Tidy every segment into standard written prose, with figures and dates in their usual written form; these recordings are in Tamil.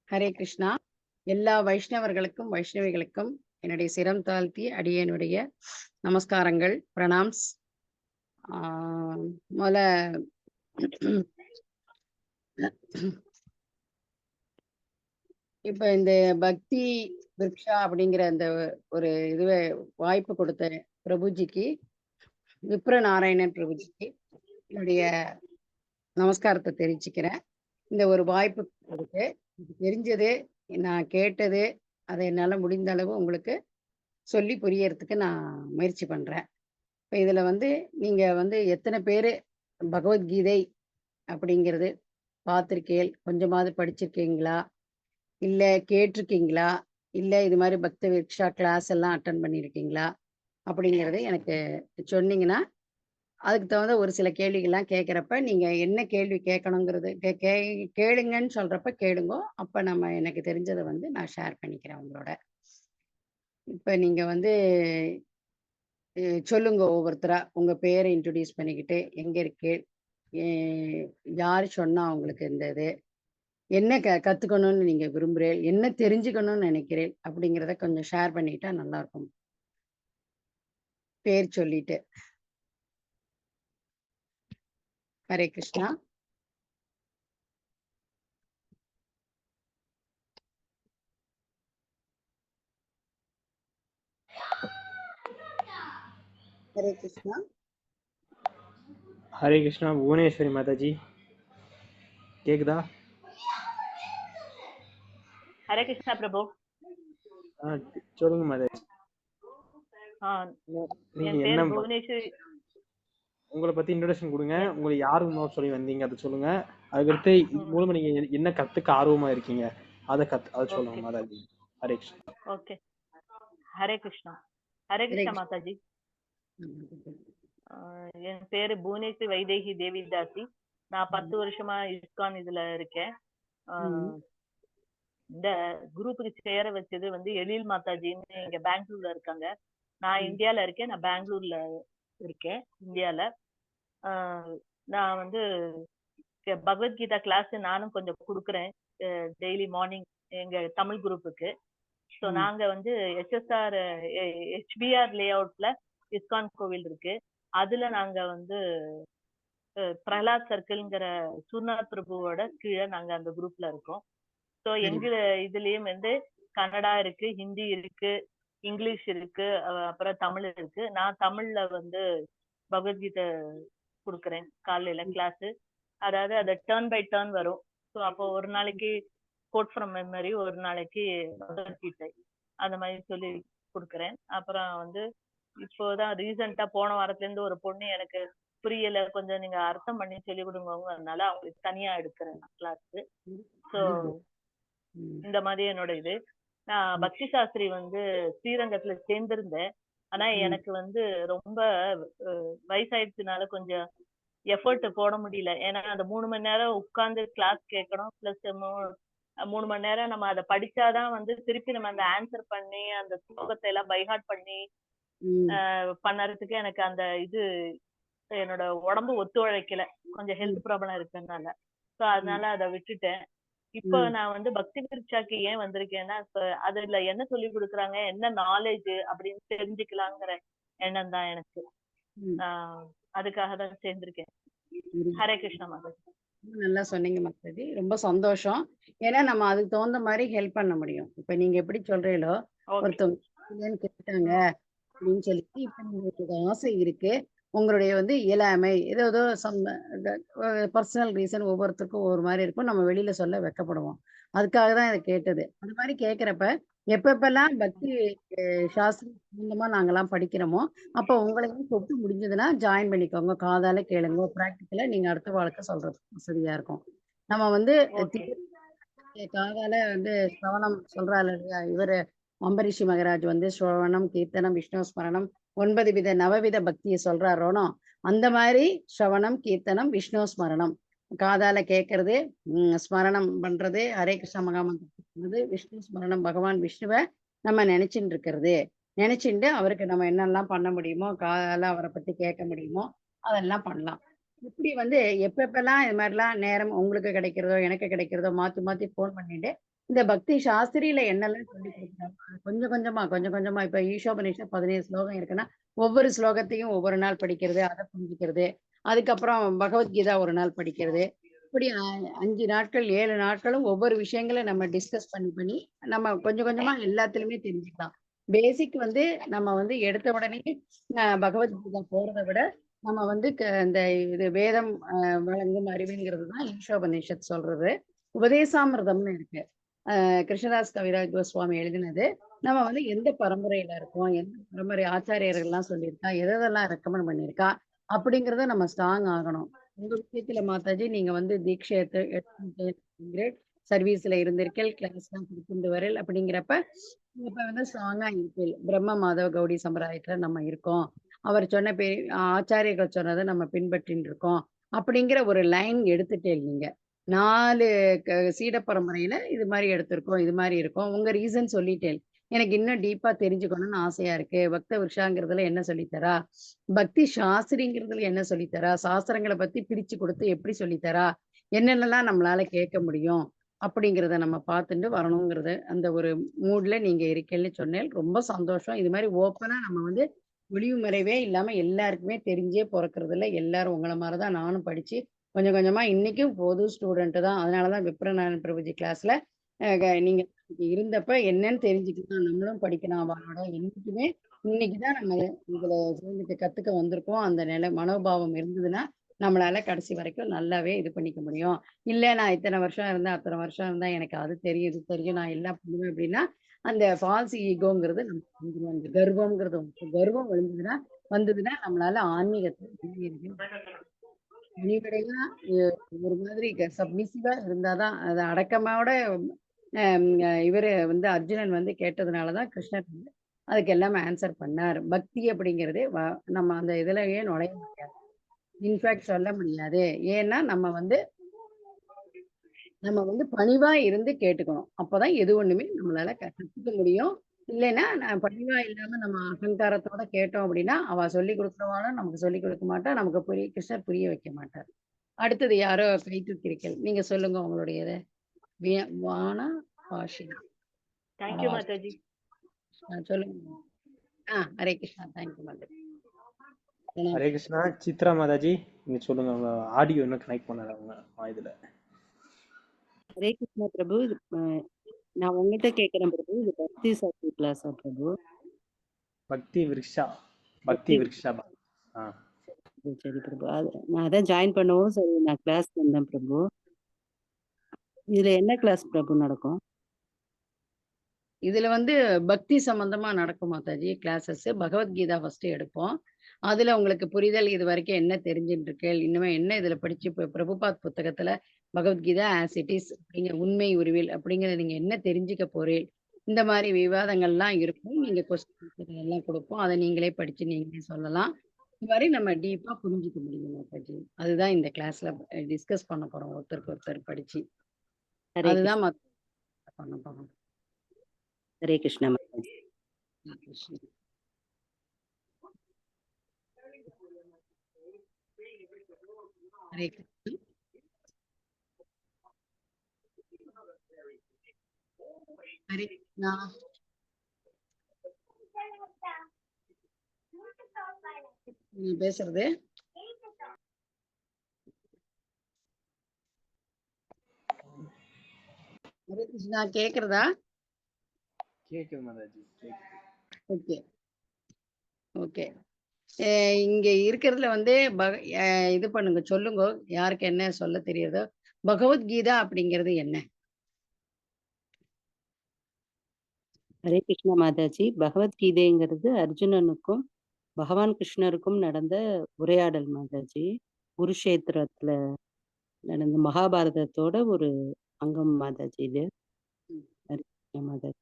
ஹரே கிருஷ்ணா. எல்லா வைஷ்ணவர்களுக்கும் வைஷ்ணவிகளுக்கும் என்னுடைய சிரம் தாழ்த்தி அடியனுடைய நமஸ்காரங்கள், பிரணாம்ஸ். முதல்ல இப்ப இந்த பக்தி விருக்ஷா அப்படிங்கிற அந்த ஒரு இதுவே வாய்ப்பு கொடுத்த பிரபுஜிக்கு, விப்ர நாராயணன் பிரபுஜிக்கு என்னுடைய நமஸ்காரத்தை தெரிவிச்சுக்கிறேன். இந்த ஒரு வாய்ப்பு கொடுத்து தெரிஞ்சது, நான் கேட்டது, அதை என்னால் முடிந்த அளவு உங்களுக்கு சொல்லி புரியறதுக்கு நான் முயற்சி பண்றேன். இப்போ இதுல நீங்க எத்தனை பேரு பகவத்கீதை அப்படிங்கிறது பார்த்திருக்கேள், கொஞ்சமாவது படிச்சிருக்கீங்களா, இல்ல கேட்டிருக்கீங்களா, இல்ல இது மாதிரி பக்தி விருக்ஷா கிளாஸ் எல்லாம் அட்டன் பண்ணியிருக்கீங்களா அப்படிங்கறது எனக்கு சொன்னீங்கன்னா, அதுக்கு தகுந்த ஒரு சில கேள்விகள்லாம் கேட்குறப்ப நீங்க என்ன கேள்வி கேட்கணுங்கிறது கேளுங்கன்னு சொல்றப்ப கேளுங்க. அப்ப நம்ம எனக்கு தெரிஞ்சதை நான் ஷேர் பண்ணிக்கிறேன் உங்களோட. இப்ப நீங்க சொல்லுங்க ஒவ்வொருத்தரா உங்க பேரை இன்ட்ரோடியூஸ் பண்ணிக்கிட்டு, எங்க இருக்கு, யாரு சொன்னா உங்களுக்கு இந்த இது, என்ன கத்துக்கணும்னு நீங்க விரும்புறேன், என்ன தெரிஞ்சுக்கணும்னு நினைக்கிறேன் அப்படிங்கிறத கொஞ்சம் ஷேர் பண்ணிக்கிட்டா நல்லா இருக்கும். பேர் சொல்லிட்டு. ஹரே கிருஷ்ணா. ஹரே கிருஷ்ணா. ஹரே கிருஷ்ணா. புவனேஸ்வரி மாதாஜி கேக்குதா? ஹரே கிருஷ்ணா பிரபு. சொல்லுங்க மாதாஜி. என் பேர் புவனேஸ்வரி. உங்களை பத்தி இன்ட்ரோடக்ஷன் கொடுங்க. உங்களை யாரு சொல்லி வந்தீங்க அதை சொல்லுங்க. அதுக்கடுத்து இது மூலமா நீங்க என்ன கத்துக்க ஆர்வமா இருக்கீங்க அதை சொல்லுங்க மாதாஜி. ஹரே கிருஷ்ணா. ஓகே. ஹரே கிருஷ்ணா. ஹரே கிருஷ்ணா மாதாஜி. என் பேரு புவனேஸ்வரி வைதேகி தேவிதாசி. நான் 10 வருஷமா இஸ்கான் இதுல இருக்கேன். இந்த குரூப்புக்கு சேர வச்சது எழில் மாதாஜின்னு இங்க பெங்களூர்ல இருக்காங்க. நான் இந்தியால இருக்கேன். நான் பெங்களூர்ல இருக்கேன் இந்தியால. நான் பகவத்கீதா கிளாஸ் நானும் கொஞ்சம் கொடுக்குறேன் டெய்லி மார்னிங் எங்க தமிழ் குரூப்புக்கு. ஸோ நாங்க HSR HBR லே அவுட்ல இஸ்கான் கோவில் இருக்கு. அதுல நாங்க பிரகலாத் சர்க்கிள்ங்கிற சூர்நாத் பிரபுவோட கீழே நாங்க அந்த குரூப்ல இருக்கோம். ஸோ எங்க இதுலயும் கன்னடா இருக்கு, ஹிந்தி இருக்கு, இங்கிலீஷ் இருக்கு, அப்புறம் தமிழ் இருக்கு. நான் தமிழ்ல பகவத்கீதை கொடுக்குறேன் காலையில கிளாஸ். அதாவது அது டர்ன் பை டர்ன் வரும். ஸோ அப்போ ஒரு நாளைக்கு கோட் ஃப்ரம் மெமரி, ஒரு நாளைக்கு பகவத்கீதை, அந்த மாதிரி சொல்லி கொடுக்குறேன். அப்புறம் இப்போதான் ரீசெண்டா போன வாரத்துல இருந்து ஒரு பொண்ணு எனக்கு புரியல, கொஞ்சம் நீங்க அர்த்தம் பண்ணி சொல்லி கொடுங்க, அதனால அவங்களுக்கு தனியா எடுக்கிறேன் கிளாஸ். ஸோ இந்த மாதிரி என்னோட இது. நான் பக்தி சாஸ்திரி ஸ்ரீரங்கத்துல சேர்ந்திருந்தேன். ஆனா எனக்கு ரொம்ப வயசாயிடுச்சுனால கொஞ்சம் எஃபர்ட் போட முடியல. ஏன்னா அந்த 3 மணி நேரம் உட்கார்ந்து கிளாஸ் கேட்கணும், பிளஸ் 3 மணி நேரம் நம்ம அதை படிச்சாதான் திருப்பி நம்ம அந்த ஆன்சர் பண்ணி அந்த ஸ்லோகத்தை எல்லாம் பைஹார்ட் பண்ணி பண்ணறதுக்கு எனக்கு அந்த இது என்னோட உடம்பு ஒத்துழைக்கல. கொஞ்சம் ஹெல்த் ப்ராப்ளம் இருக்குனால. ஸோ அதனால அதை விட்டுட்டேன். இப்போ நான் பக்தி விருட்சாக்கு ஏன் வந்திருக்கேன்னா, அதுல என்ன சொல்லி கொடுக்குறாங்க, என்ன நாலேஜ் அப்படின்னு தெரிஞ்சுக்கலாங்கிற எண்ணம் தான் எனக்கு. அதுக்காக தான் சேர்ந்திருக்கேன். ஹரே கிருஷ்ணா மாதாஜி. நல்லா சொன்னீங்க மாதாஜி, ரொம்ப சந்தோஷம். ஏன்னா நம்ம அதுக்கு தகுந்த மாதிரி ஹெல்ப் பண்ண முடியும். இப்ப நீங்க எப்படி சொல்றீங்களோ, ஒருத்தவங்க கேட்டாங்க அப்படின்னு சொல்லிட்டு இப்ப உங்களுக்கு ஆசை இருக்கு, உங்களுடைய இயலாமை ஏதோ பர்சனல் ரீசன் ஒவ்வொருத்தருக்கும் ஒவ்வொரு மாதிரி இருக்கும், நம்ம வெளியில சொல்ல வெக்கப்படுவோம். அதுக்காக தான் இதை கேட்டது. அந்த மாதிரி கேட்கிறப்ப எப்பெல்லாம் பக்தி சாஸ்திரம் சம்பந்தமா நாங்கெல்லாம் படிக்கிறோமோ அப்போ உங்களையும் தொட்டு முடிஞ்சதுன்னா ஜாயின் பண்ணிக்கோங்க, காதால கேளுங்க, பிராக்டிக்கலா நீங்க அடுத்த வாழ்க்கை சொல்றது வசதியா இருக்கும். நம்ம காதால சிரவணம் சொல்றாரு இல்லையா இவரு அம்பரீஷி மகராஜ், ஸ்ரவணம் கீர்த்தனம் விஷ்ணு ஸ்மரணம் 9 வித நவவித பக்தியை சொல்றாரோனோ, அந்த மாதிரி ஸ்ரவணம் கீர்த்தனம் விஷ்ணு ஸ்மரணம், காதால கேட்கறது, ஸ்மரணம் பண்றது, ஹரே கிருஷ்ண மகாமந்திரம், விஷ்ணு ஸ்மரணம், பகவான் விஷ்ணுவை நம்ம நினைச்சுட்டு இருக்கிறது, நினைச்சுட்டு அவருக்கு நம்ம என்னெல்லாம் பண்ண முடியுமோ, காதால அவரை பத்தி கேட்க முடியுமோ அதெல்லாம் பண்ணலாம். இப்படி எப்பெல்லாம் இது மாதிரிலாம் நேரம் உங்களுக்கு கிடைக்கிறதோ எனக்கு கிடைக்கிறதோ மாத்தி மாத்தி போன் பண்ணிட்டு இந்த பக்தி சாஸ்திரியில என்னெல்லாம் சொல்லி கொடுக்குறாங்க கொஞ்சம் கொஞ்சமா இப்ப ஈஷோபனிஷத் 17 ஸ்லோகம் இருக்குன்னா ஒவ்வொரு ஸ்லோகத்தையும் ஒவ்வொரு நாள் படிக்கிறது, அதை புரிஞ்சுக்கிறது. அதுக்கப்புறம் பகவத்கீதா ஒரு நாள் படிக்கிறது. இப்படி 5 நாட்கள் 7 நாட்களும் ஒவ்வொரு விஷயங்களை நம்ம டிஸ்கஸ் பண்ணி நம்ம கொஞ்சம் கொஞ்சமா எல்லாத்துலயுமே தெரிஞ்சுக்கலாம். பேசிக் வந்து நம்ம வந்து எடுத்த உடனே பகவத்கீதா போறதை விட நம்ம வந்து இந்த இது வேதம் வழங்கும் அறிவுங்கிறது தான் ஈஷோபனிஷத் சொல்றது. உபதேசாமிர்தம்னு இருக்கு. கிருஷ்ணதாஸ் கவிராஜ் கோஸ்வாமி எழுதினது. நம்ம வந்து எந்த பரம்பரையில இருக்கோம், எந்த பரம்பரை ஆச்சாரியர்கள்லாம் சொல்லியிருக்கா, எதெல்லாம் ரெக்கமெண்ட் பண்ணியிருக்கா அப்படிங்கிறத நம்ம ஸ்ட்ராங் ஆகணும். உங்க விஷயத்துல மாதாஜி நீங்க வந்து தீட்சை சர்வீஸ்ல இருந்திருக்கேள், கிளாஸ் எல்லாம் கொடுத்துட்டு வரேன் அப்படிங்கிறப்ப இப்ப வந்து ஸ்ட்ராங்கா இருக்கு. பிரம்ம மாதவ கௌடி சம்பிரதாயத்துல நம்ம இருக்கோம். அவர் சொன்ன ஆச்சாரியர்கள் சொன்னதை நம்ம பின்பற்றின்னு இருக்கோம் அப்படிங்கிற ஒரு லைன் எடுத்துட்டே நீங்க 4 சீட பரம்பரையில இது மாதிரி எடுத்திருக்கோம், இது மாதிரி இருக்கும். உங்க ரீசன் சொல்லிட்டேன். எனக்கு இன்னும் டீப்பா தெரிஞ்சுக்கணும்னு ஆசையா இருக்கு. பக்த விருஷாங்கிறதுல என்ன சொல்லித்தரா, பக்தி சாஸ்திரிங்கிறதுல என்ன சொல்லித்தரா, சாஸ்திரங்களை பத்தி பிரிச்சு கொடுத்து எப்படி சொல்லித்தரா, என்னென்னலாம் நம்மளால கேட்க முடியும் அப்படிங்கிறத நம்ம பார்த்துட்டு வரணுங்கிறது அந்த ஒரு மூட்ல நீங்க இருக்கேன்னு சொன்னேன். ரொம்ப சந்தோஷம். இது மாதிரி ஓப்பனா நம்ம வந்து ஒளிவு மறைவே இல்லாம எல்லாருக்குமே தெரிஞ்சே பிறக்கறதில்ல. எல்லாரும் உங்களை மாதிரிதான் நானும் படிச்சு கொஞ்சம் கொஞ்சமா இன்னைக்கும் பொது ஸ்டூடெண்ட் தான். அதனாலதான் விப்ரநாராயண பிரபுஜி கிளாஸ்ல நீங்க இருந்தப்ப என்னன்னு தெரிஞ்சுக்கலாம், நம்மளும் படிக்கணும் அவளோட. என்னைக்குமே இன்னைக்குதான் நம்ம இதுல சேர்ந்துட்டு கத்துக்க வந்திருக்கோம். அந்த நிலை மனோபாவம் இருந்ததுன்னா நம்மளால கடைசி வரைக்கும் நல்லாவே இது பண்ணிக்க முடியும். இல்ல நான் இத்தனை வருஷம் இருந்தேன், அத்தனை வருஷம் இருந்தா எனக்கு அது தெரியும், இது தெரியும், நான் எல்லாம் பண்ணுவேன் அப்படின்னா அந்த ஃபால்ஸ் ஈகோங்கிறது நமக்கு வந்துடும். அந்த கர்வம்ங்கிறது கர்வம் வந்ததுன்னா நம்மளால ஆன்மீகத்தை பணிவிடையா ஒரு மாதிரி சப்மிசிவா இருந்தாதான் அது அடக்கமாவோட இவரு வந்து அர்ஜுனன் வந்து கேட்டதுனாலதான் கிருஷ்ணர் வந்து அதுக்கு எல்லாமே ஆன்சர் பண்ணார். பக்தி அப்படிங்கிறது நம்ம அந்த இதுலயே நுழைய முடியாது, இன்ஃபேக்ட் சொல்ல முடியாது. ஏன்னா நம்ம வந்து பணிவா இருந்து கேட்டுக்கணும். அப்பதான் எது ஒண்ணுமே நம்மளால கத்துக்க முடியும். இல்லைன்னா பணிவா இல்லாம நம்ம அகங்காரத்தோட கேட்டோம் அப்படின்னா அவ சொல்லி கொடுக்குறவாலும் நமக்கு சொல்லி கொடுக்க மாட்டா, நமக்கு கிருஷ்ணர் புரிய வைக்க மாட்டார். அடுத்தது யாரோ கை தூக்கியிருக்கீங்க, நீங்க சொல்லுங்க உங்களுடைய இதை. வானா வாஷினா தேங்க்யூ மாதாஜி. சொல்லுங்க. ஹரே கிருஷ்ணா. தேங்க்யூ மாதாஜி. ஹரே கிருஷ்ணா. சித்ரா மாதாஜி நீங்க சொல்லுங்க. அவங்க ஆடியோ இன்னும் கனெக்ட் பண்ணல அவங்க இதுல. ஹரே கிருஷ்ணா பிரபு. நான் உங்ககிட்ட கேட்கிறேன் பிரபு, இது பக்தி சாஸ்திரி கிளாஸா பிரபு? பக்தி விருக்ஷா. பக்தி விருக்ஷா. சரி பிரபு. நான் அதான் ஜாயின் பண்ணவும் சரி நான் கிளாஸ் வந்தேன் பிரபு. இதுல என்ன கிளாஸ் பிரபு நடக்கும்? இதுல வந்து பக்தி சம்பந்தமா நடக்கும் மாதாஜி கிளாஸஸ். பகவத்கீதா ஃபர்ஸ்ட் எடுப்போம். அதுல உங்களுக்கு புரிதல் இது வரைக்கும் என்ன தெரிஞ்சுட்டு இருக்கு, இன்னுமே என்ன இதுல படிச்சு இப்ப பிரபுபாத் புத்தகத்துல பகவத்கீதா ஆஸ் இட் இஸ் அப்படிங்கிற உண்மை உருவில் அப்படிங்கறத நீங்க என்ன தெரிஞ்சுக்க போறீள், இந்த மாதிரி விவாதங்கள்லாம் இருக்கும். நீங்க கொஸ்டின் எல்லாம் கொடுப்போம், அதை நீங்களே படிச்சு நீங்களே சொல்லலாம். இது மாதிரி நம்ம டீப்பா புரிஞ்சுக்க முடியும் மாதாஜி. அதுதான் இந்த கிளாஸ்ல டிஸ்கஸ் பண்ண போறோம், ஒருத்தருக்கு ஒருத்தர் படிச்சு. அதுதான் பண்ண போறோம். ஹரே கிருஷ்ணா மாதாஜி. ஹரே கிருஷ்ணா. ஹரே கிருஷ்ணா. நீ பேசுறது ஹரே கிருஷ்ணா கேக்குறதா? கேக்குது மாதாஜி. Okay okay. இங்க இருக்கிறதுல வந்து இது பண்ணுங்க, சொல்லுங்க யாருக்கு என்ன சொல்ல தெரியுதோ. பகவத்கீதா அப்படிங்கிறது என்ன? ஹரே கிருஷ்ணா மாதாஜி. பகவத்கீதைங்கிறது அர்ஜுனனுக்கும் பகவான் கிருஷ்ணருக்கும் நடந்த உரையாடல் மாதாஜி. குருஷேத்திரத்துல நடந்த மகாபாரதத்தோட ஒரு அங்கம் மாதாஜி இது. ஹரே கிருஷ்ணா மாதாஜி.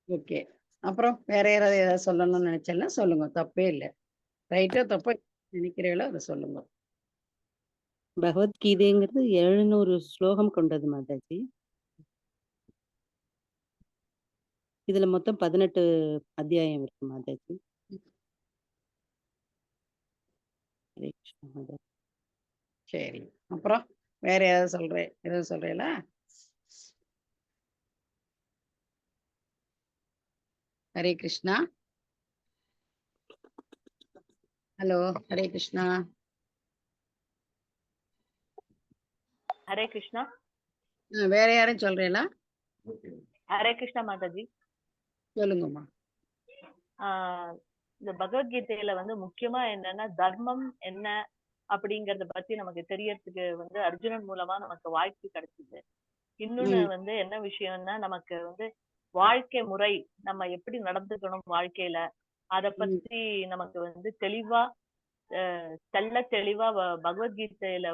ஓகே. அப்புறம் வேற யாராவது ஏதாவது சொல்லணும்னு நினைச்சேன்னா சொல்லுங்க, தப்பே இல்லை. ரைட்டோ தப்போ நினைக்கிறீங்களோ அதை சொல்லுங்க. பகவத்கீதைங்கிறது 700 ஸ்லோகம் கொண்டது மாதாஜி. இதுல மொத்தம் 18 அத்தியாயம் இருக்கு மாதாஜி. ஹரே கிருஷ்ணா மாதாஜி. சரி, அப்புறம் வேற ஏதாவது எதுவும் சொல்றீங்களா? ஹரே கிருஷ்ணா. ஹலோ, ஹரே கிருஷ்ணா. ஹரே கிருஷ்ணா. வேற யாரும் சொல்றீங்களா? ஹரே கிருஷ்ணா மாதாஜி. சொல்லுங்கம்மா. இந்த பகவத்கீதையில முக்கியமா என்னன்னா தர்மம் என்ன அப்படிங்கறத பத்தி நமக்கு தெரியறதுக்கு அர்ஜுனன் மூலமா நமக்கு வாய்ப்பு கிடைச்சது. இன்னொன்னு என்ன விஷயம்னா நமக்கு வாழ்க்கை முறை நம்ம எப்படி நடந்துக்கணும் வாழ்க்கையில அத பத்தி நமக்கு தெளிவா தெளிவா பகவத்கீதையில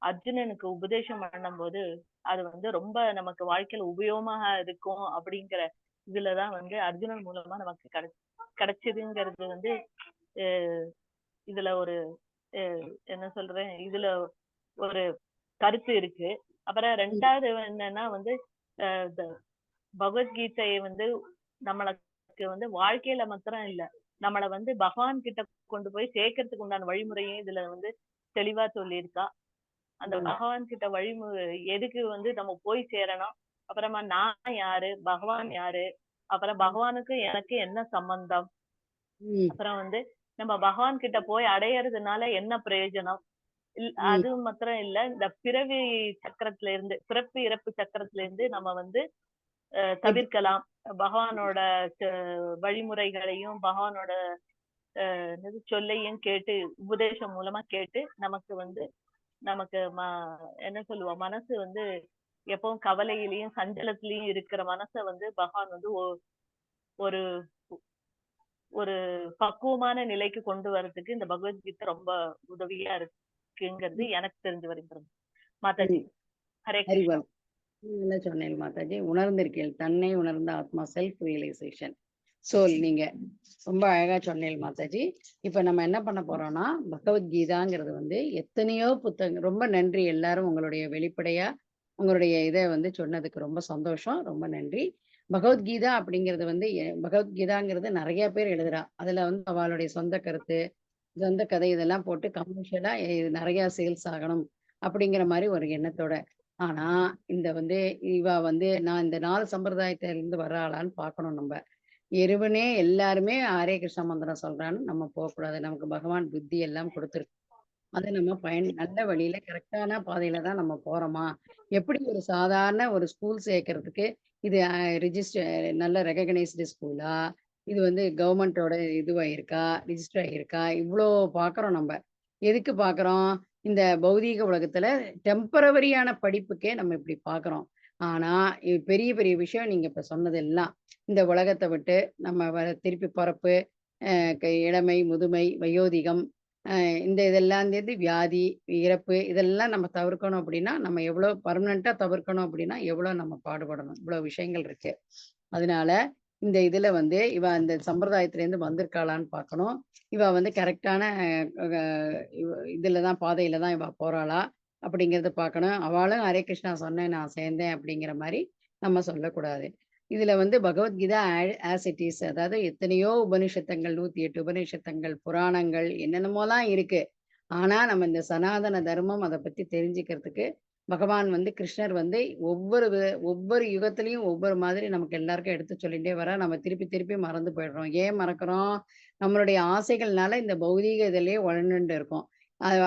அர்ஜுனனுக்கு உபதேசம் பண்ணும் போது அது ரொம்ப நமக்கு வாழ்க்கையில உபயோகமாக இருக்கும் அப்படிங்கிற இதுலதான் அர்ஜுனன் மூலமா நமக்கு கிடைச்சதுங்கிறது இதுல ஒரு என்ன சொல்றேன், இதுல ஒரு கருத்து இருக்கு. அப்புறம் ரெண்டாவது என்னன்னா பகவத்கீதையை நம்மளுக்கு வாழ்க்கையில மாத்திரம் இல்ல, நம்மள பகவான் கிட்ட கொண்டு போய் சேர்க்கறதுக்கு உண்டான வழிமுறையும் இதுல தெளிவா சொல்லியிருக்கா. அந்த பகவான் கிட்ட வழிமுறை எதுக்கு நம்ம போய் சேரணும், அப்புறமா நான் யாரு, பகவான் யாரு, அப்புறம் பகவானுக்கு எனக்கு என்ன சம்பந்தம், அப்புறம் நம்ம பகவான் கிட்ட போய் அடையறதுனால என்ன பிரயோஜனம், அது மாத்திரம் இல்ல, இந்த பிறவி சக்கரத்துல இருந்து பிறப்பு இறப்பு சக்கரத்துல இருந்து நம்ம தவிர்க்கலாம். பகவானோட வழிமுறைகளையும் பகவானோட சொல்லையும் கேட்டு உபதேசம் மூலமா கேட்டு நமக்கு நமக்கு என்ன சொல்லுவோம், மனசு எப்பவும் கவலையிலயும் சஞ்சலத்திலயும் இருக்கிற மனசை பகவான் ஒரு ஒரு பக்குவமான நிலைக்கு கொண்டு வர்றதுக்கு இந்த பகவத்கீதை ரொம்ப உதவியா இருக்குங்கிறது எனக்கு தெரிஞ்சு வருகிறது. மாதாஜி ஹரே கிருஷ்ணா. நல்லா சொன்னேன் மாதாஜி. உணர்ந்திருக்கேன், தன்னை உணர்ந்த ஆத்மா, செல்ஃப் ரியலைசேஷன். சோல் நீங்க ரொம்ப அழகா சொன்னேன் மாதாஜி. இப்ப நம்ம என்ன பண்ண போறோம்னா பகவத்கீதாங்கிறது எத்தனையோ புத்தகம். ரொம்ப நன்றி எல்லாரும் உங்களுடைய வெளிப்படையா உங்களுடைய இதை சொன்னதுக்கு ரொம்ப சந்தோஷம், ரொம்ப நன்றி. பகவத்கீதா அப்படிங்கிறது பகவத்கீதாங்கிறது நிறைய பேர் எழுதுறா. அதுல அவளுடைய சொந்த கருத்து, சொந்த கதை இதெல்லாம் போட்டு கமர்ஷியலா நிறைய சேல்ஸ் ஆகணும் அப்படிங்கிற மாதிரி ஒரு எண்ணத்தோட. ஆனா இந்த இவ நான் இந்த 4 சம்பிரதாயத்தில இருந்து வர்ற ஆளான்னு பார்க்கணும். நம்ம எருவனே எல்லாருமே ஹரே கிருஷ்ண மந்திரம் சொல்றான்னு நம்ம போகக்கூடாது. நமக்கு பகவான் புத்தி எல்லாம் கொடுத்துருக்கு. அதை நம்ம நல்ல வழியில கரெக்டான பாதையில தான் நம்ம போறோமா, எப்படி ஒரு சாதாரண ஒரு ஸ்கூல் சேர்க்கறதுக்கு இது ரிஜிஸ்டர் நல்ல ரெகக்னைஸ்டு ஸ்கூலா, இது கவர்மெண்டோட இதுவாயிருக்கா, ரிஜிஸ்டர் ஆகியிருக்கா, இவ்வளோ பார்க்குறோம். நம்ம எதுக்கு பார்க்குறோம், இந்த பௌதீக உலகத்துல டெம்பரவரியான படிப்புக்கே நம்ம இப்படி பார்க்குறோம். ஆனா பெரிய பெரிய விஷயம் நீங்க இப்ப சொன்னதெல்லாம், இந்த உலகத்தை விட்டு நம்ம திருப்பி பிறப்பு, இளமை, முதுமை, வயோதிகம், இந்த இதெல்லாம் வியாதி, இறப்பு இதெல்லாம் நம்ம தவிர்க்கணும் அப்படின்னா நம்ம எவ்வளோ பர்மனண்டா தவிர்க்கணும் அப்படின்னா எவ்வளோ நம்ம பாடுபடணும். இவ்வளோ விஷயங்கள் இருக்கு. அதனால இந்த இதுல இவ அந்த சம்பிரதாயத்திலேருந்து வந்திருக்காளான்னு பார்க்கணும். இவ கரெக்டான இதுலதான் பாதையில தான் இவ போறாளா அப்படிங்கறத பார்க்கணும். அவளும் ஹரே கிருஷ்ணா சொன்னேன் நான் சேர்ந்தேன் அப்படிங்கிற மாதிரி நம்ம சொல்லக்கூடாது. இதுல பகவத்கீதா ஆஸ் இட் இஸ், அதாவது எத்தனையோ உபனிஷத்தங்கள், 108 உபனிஷத்தங்கள், புராணங்கள் என்னென்னமோலாம் இருக்கு. ஆனா நம்ம இந்த சனாதன தர்மம் அதை பத்தி தெரிஞ்சுக்கிறதுக்கு பகவான் கிருஷ்ணர் ஒவ்வொரு யுகத்திலையும் ஒவ்வொரு மாதிரி நமக்கு எல்லாருக்கும் எடுத்து சொல்லிட்டே வர. நம்ம திருப்பி திருப்பி மறந்து போயிடுறோம். ஏன் மறக்கிறோம், நம்மளுடைய ஆசைகள்னால இந்த பௌதீக இதிலேயே உழண்டுட்டு இருக்கோம்.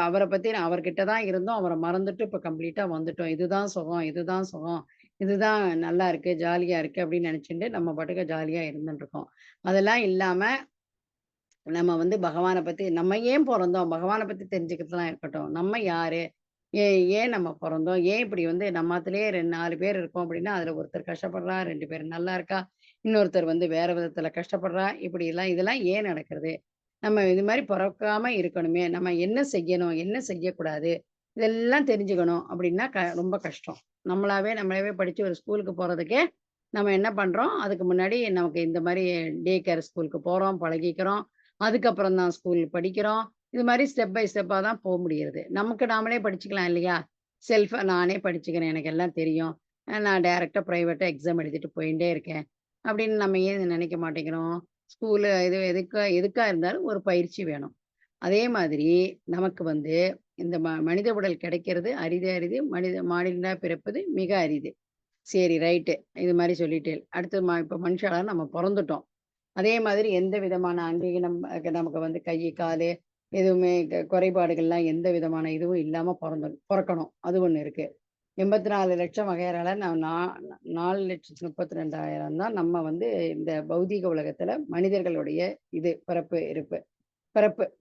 அவரை பத்தி அவர்கிட்ட தான் இருந்தோம், அவரை மறந்துட்டு இப்ப கம்ப்ளீட்டா வந்துட்டோம். இதுதான் சுகம், இதுதான் சுகம், இதுதான் நல்லா இருக்கு, ஜாலியா இருக்கு அப்படின்னு நினைச்சுட்டு நம்ம பாட்டுக்கு ஜாலியா இருந்துட்டு இருக்கோம். அதெல்லாம் இல்லாம நம்ம பகவானை பத்தி நம்ம ஏன் பிறந்தோம், பகவானை பத்தி தெரிஞ்சுக்கிறதுலாம் இருக்கட்டும். நம்ம யாரு, ஏன் நம்ம பிறந்தோம், ஏன் இப்படி நம்மத்திலேயே 4 பேர் இருக்கோம் அப்படின்னா அதுல ஒருத்தர் கஷ்டப்படுறா, 2 பேர் நல்லா இருக்கா, இன்னொருத்தர் வேற விதத்துல கஷ்டப்படுறா, இப்படி எல்லாம் இதெல்லாம் ஏன் நடக்கிறது, நம்ம இது மாதிரி பிறக்காம இருக்கணுமே, நம்ம என்ன செய்யணும், என்ன செய்யக்கூடாது, இதெல்லாம் தெரிஞ்சுக்கணும் அப்படின்னா ரொம்ப கஷ்டம். நம்மளாவே படிச்சு ஒரு ஸ்கூலுக்கு போறதுக்கே நம்ம என்ன பண்றோம், அதுக்கு முன்னாடி நமக்கு இந்த மாதிரி டே கேர் ஸ்கூலுக்கு போறோம், பழகிக்கிறோம், அதுக்கப்புறம் தான் ஸ்கூல் படிக்கிறோம். இது மாதிரி ஸ்டெப் பை ஸ்டெப்பா தான் போக முடியுது. நமக்கு நாமளே படிச்சுக்கலாம் இல்லையா, செல்ஃபா நானே படிச்சுக்கிறேன், எனக்கு எல்லாம் தெரியும், நான் டைரக்டா பிரைவேட்டா எக்ஸாம் எழுதிட்டு போயிட்டே இருக்கேன் அப்படின்னு நம்ம ஏன் நினைக்க மாட்டேங்கிறோம். ஸ்கூலு இது எதுக்கா இருந்தாலும் ஒரு பயிற்சி வேணும். அதே மாதிரி நமக்கு இந்த மனித உடல் கிடைக்கிறது அரிது, மானிடனா பிறப்பது மிக அரிது. சரி ரைட்டு. இது மாதிரி சொல்லிட்டேன். அடுத்து இப்ப மனுஷாலா நம்ம பொறந்துட்டோம். அதே மாதிரி எந்த விதமான அங்கீனம் நமக்கு வந்து கை, காலு எதுவுமே குறைபாடுகள்லாம் எந்த விதமான இதுவும் இல்லாம பொறக்கணும். அது ஒண்ணு இருக்கு. 84,00,000 வகையறால நான் 4,32,000 தான் நம்ம வந்து இந்த பௌதீக உலகத்துல மனிதர்களுடைய இது பிறப்பு, இருப்பு.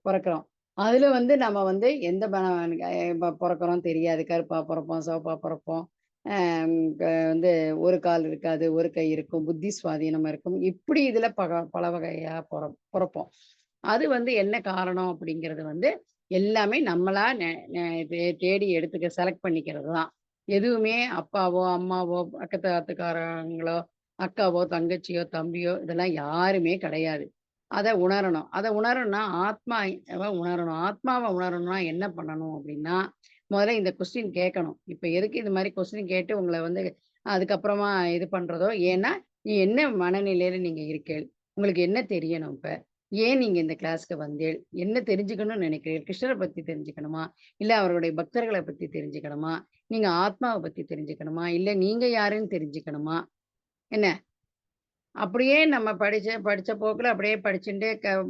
பொறக்கிறோம். அதுல வந்து நம்ம வந்து எந்த பொறக்கிறோம் தெரியாது. கருப்பா பொறப்போம், சிவப்பா பொறப்போம். வந்து ஒரு கால் இருக்காது, ஒரு கை இருக்கும், புத்தி சுவாதீனம் இருக்கும். இப்படி இதுல பல வகையா பொறப்போம். அது வந்து என்ன காரணம் அப்படிங்கிறது வந்து எல்லாமே நம்மளா தேடி செலக்ட் பண்ணிக்கிறது தான். எதுவுமே அப்பாவோ, அம்மாவோ, பக்கத்து ஆத்துக்காரங்களோ, அக்காவோ, தங்கச்சியோ, தம்பியோ இதெல்லாம் யாருமே கிடையாது. அத உணரணும். அத உணரணும்னா ஆத்மாவ உணரணும். ஆத்மாவ உணரணும்னா என்ன பண்ணணும் அப்படின்னா, முதல்ல இந்த கொஸ்டின் கேட்கணும். இப்ப எதுக்கு இது மாரி கொஸ்டின் கேட்டு உங்கள வந்து அதுக்கப்புறமா இது பண்றதோ, ஏன்னா, நீ என்ன மனநிலையில நீங்க இருக்கீள்? உங்களுக்கு என்ன தெரியணும் இப்ப? ஏன் நீங்க இந்த கிளாஸ்க்கு வந்தீள்? என்ன தெரிஞ்சுக்கணும்னு நினைக்கிறீர்கள்? கிருஷ்ணர பத்தி தெரிஞ்சுக்கணுமா? இல்ல அவருடைய பக்தர்கள பத்தி தெரிஞ்சுக்கணுமா? நீங்க ஆத்மாவ பத்தி தெரிஞ்சுக்கணுமா? இல்ல நீங்க யாருன்னு தெரிஞ்சுக்கணுமா? என்ன? அப்படியே நம்ம படிச்ச போக்குல அப்படியே படிச்சுட்டு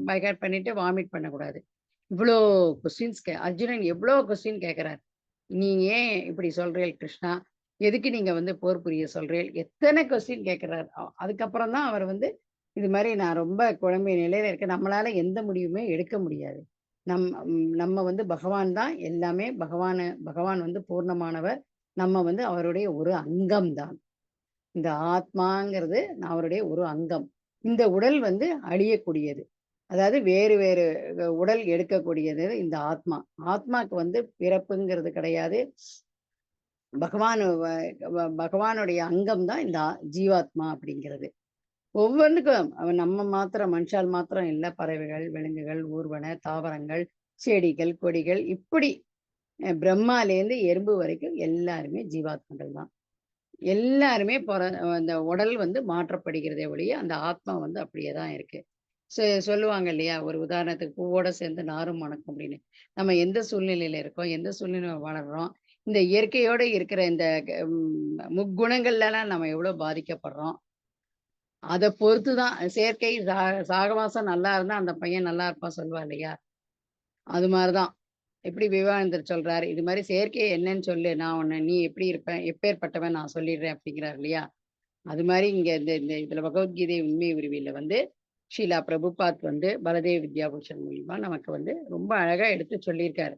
பை ஹார்ட் பண்ணிட்டு வாமிட் பண்ணக்கூடாது. இவ்ளோ கொஸ்டின்ஸ் அர்ஜுனன் எவ்ளோ கொஸ்டின் கேட்கிறார். நீங்க ஏன் இப்படி சொல்றீள் கிருஷ்ணா? எதுக்கு நீங்க வந்து போர் புரிய சொல்றீள்? எத்தன கொஸ்டின் கேட்கிறார். அதுக்கப்புறம் தான் அவர் வந்து இது மாரி நான் ரொம்ப குழம்பிய நிலையில இருக்கேன். நம்மளால எந்த முடிவுமே எடுக்க முடியாது. நம்ம வந்து பகவான் தான் எல்லாமே. பகவான் வந்து பூர்ணமானவர். நம்ம வந்து அவருடைய ஒரு அங்கம் தான். இந்த ஆத்மாங்கிறது அவருடைய ஒரு அங்கம். இந்த உடல் வந்து அழியக்கூடியது. அதாவது வேறு வேறு உடல் எடுக்கக்கூடியது இந்த ஆத்மா. ஆத்மாக்கு வந்து பிறப்புங்கிறது கிடையாது. பகவான் பகவானுடைய அங்கம் தான் இந்த ஜீவாத்மா அப்படிங்கிறது. ஒவ்வொன்றுக்கும் நம்ம மாத்திரம் மனுஷால் மாத்திரம் இல்ல. பறவைகள், விலங்குகள், ஊர்வன, தாவரங்கள், செடிகள், கொடிகள் இப்படி பிரம்மாலேருந்து எறும்பு வரைக்கும் எல்லாருமே ஜீவாத்மாக்கள் தான். எல்லாருமே அந்த உடல் வந்து மாற்றப்படுகிறதே ஒழிய, அந்த ஆத்மா வந்து அப்படியே தான் இருக்கு. சொல்லுவாங்க இல்லையா? ஒரு உதாரணத்துக்கு பூவோட சேர்ந்து நாரும் மணக்கும் அப்படின்னு. நம்ம எந்த சூழ்நிலையில இருக்கோம்? எந்த சூழ்நிலையில வளர்றோம்? இந்த இயற்கையோட இருக்கிற இந்த முக்குணங்கள்லலாம் நம்ம எவ்வளோ பாதிக்கப்படுறோம்? அத பொறுத்து தான் செயற்கை சாகவாசம் நல்லா இருந்தா அந்த பையன் நல்லா இருப்பான் சொல்லுவா இல்லையா? அது மாரி தான். எப்படி விவேகானந்தர் சொல்றாரு, "இது மாரி செயற்கை என்னன்னு சொல்லு. நான் நீ எப்படி இருப்ப? எப்பேர்ப்பட்டவன் நான் சொல்லிடுறேன்" அப்படிங்கிறார் இல்லையா? அது மாரி இங்க இந்த இந்த இதுல பகவத்கீதை உண்மை உருவில வந்து ஷீலா பிரபுபாத் வந்து பலதேவ் வித்யாபூஷன் மூலியமா நமக்கு வந்து ரொம்ப அழகா எடுத்து சொல்லியிருக்காரு.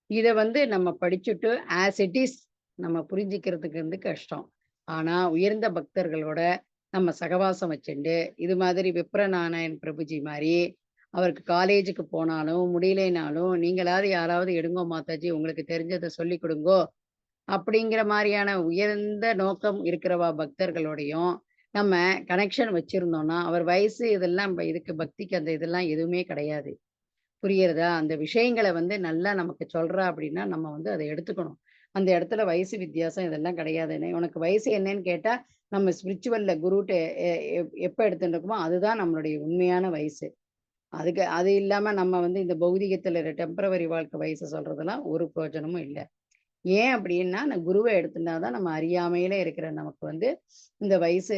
இத வந்து நம்ம படிச்சுட்டு ஆஸ் இட் இஸ் நம்ம புரிஞ்சுக்கிறதுக்கு வந்து கஷ்டம். ஆனா உயர்ந்த பக்தர்களோட நம்ம சகவாசம் வச்சுண்டு, இது மாதிரி விப்ரநாராயண் பிரபுஜி மாரி அவருக்கு காலேஜுக்கு போனாலும், முடியலைனாலும், "நீங்களாவது யாராவது எடுங்கோ மாதாஜி உங்களுக்கு தெரிஞ்சத சொல்லிக் குடுங்கோ" அப்படிங்கிற மாரியான உயர்ந்த நோக்கம் இருக்கிறவா பக்தர்களோடையும் நம்ம கனெக்ஷன் வச்சிருந்தோம்னா, அவர் வயசு இதெல்லாம் இதுக்கு பக்திக்கு அந்த இதெல்லாம் எதுவுமே கிடையாது. புரியிறதா? அந்த விஷயங்கள வந்து நல்லா நமக்கு சொல்றா அப்படின்னா, நம்ம வந்து அத எடுத்துக்கணும். அந்த இடத்துல வயசு வித்தியாசம் இதெல்லாம் கிடையாதுன்னு. உனக்கு வயசு என்னன்னு கேட்டா, நம்ம ஸ்பிரிச்சுவல்ல குருட்ட எ எப் எப்ப எடுத்துட்டு இருக்கோமோ, அதுதான் நம்மளுடைய உண்மையான வயசு. அது இல்லாம நம்ம வந்து இந்த பௌதீகத்துல டெம்பரவரி வாழ்க்கை வயசு சொல்றதெல்லாம் ஒரு பிரயோஜனமும் இல்ல. ஏன் அப்படின்னா, நான் குருவ எடுத்துட்டா தான் நம்ம அறியாமையில இருக்கிற நமக்கு வந்து இந்த வயசு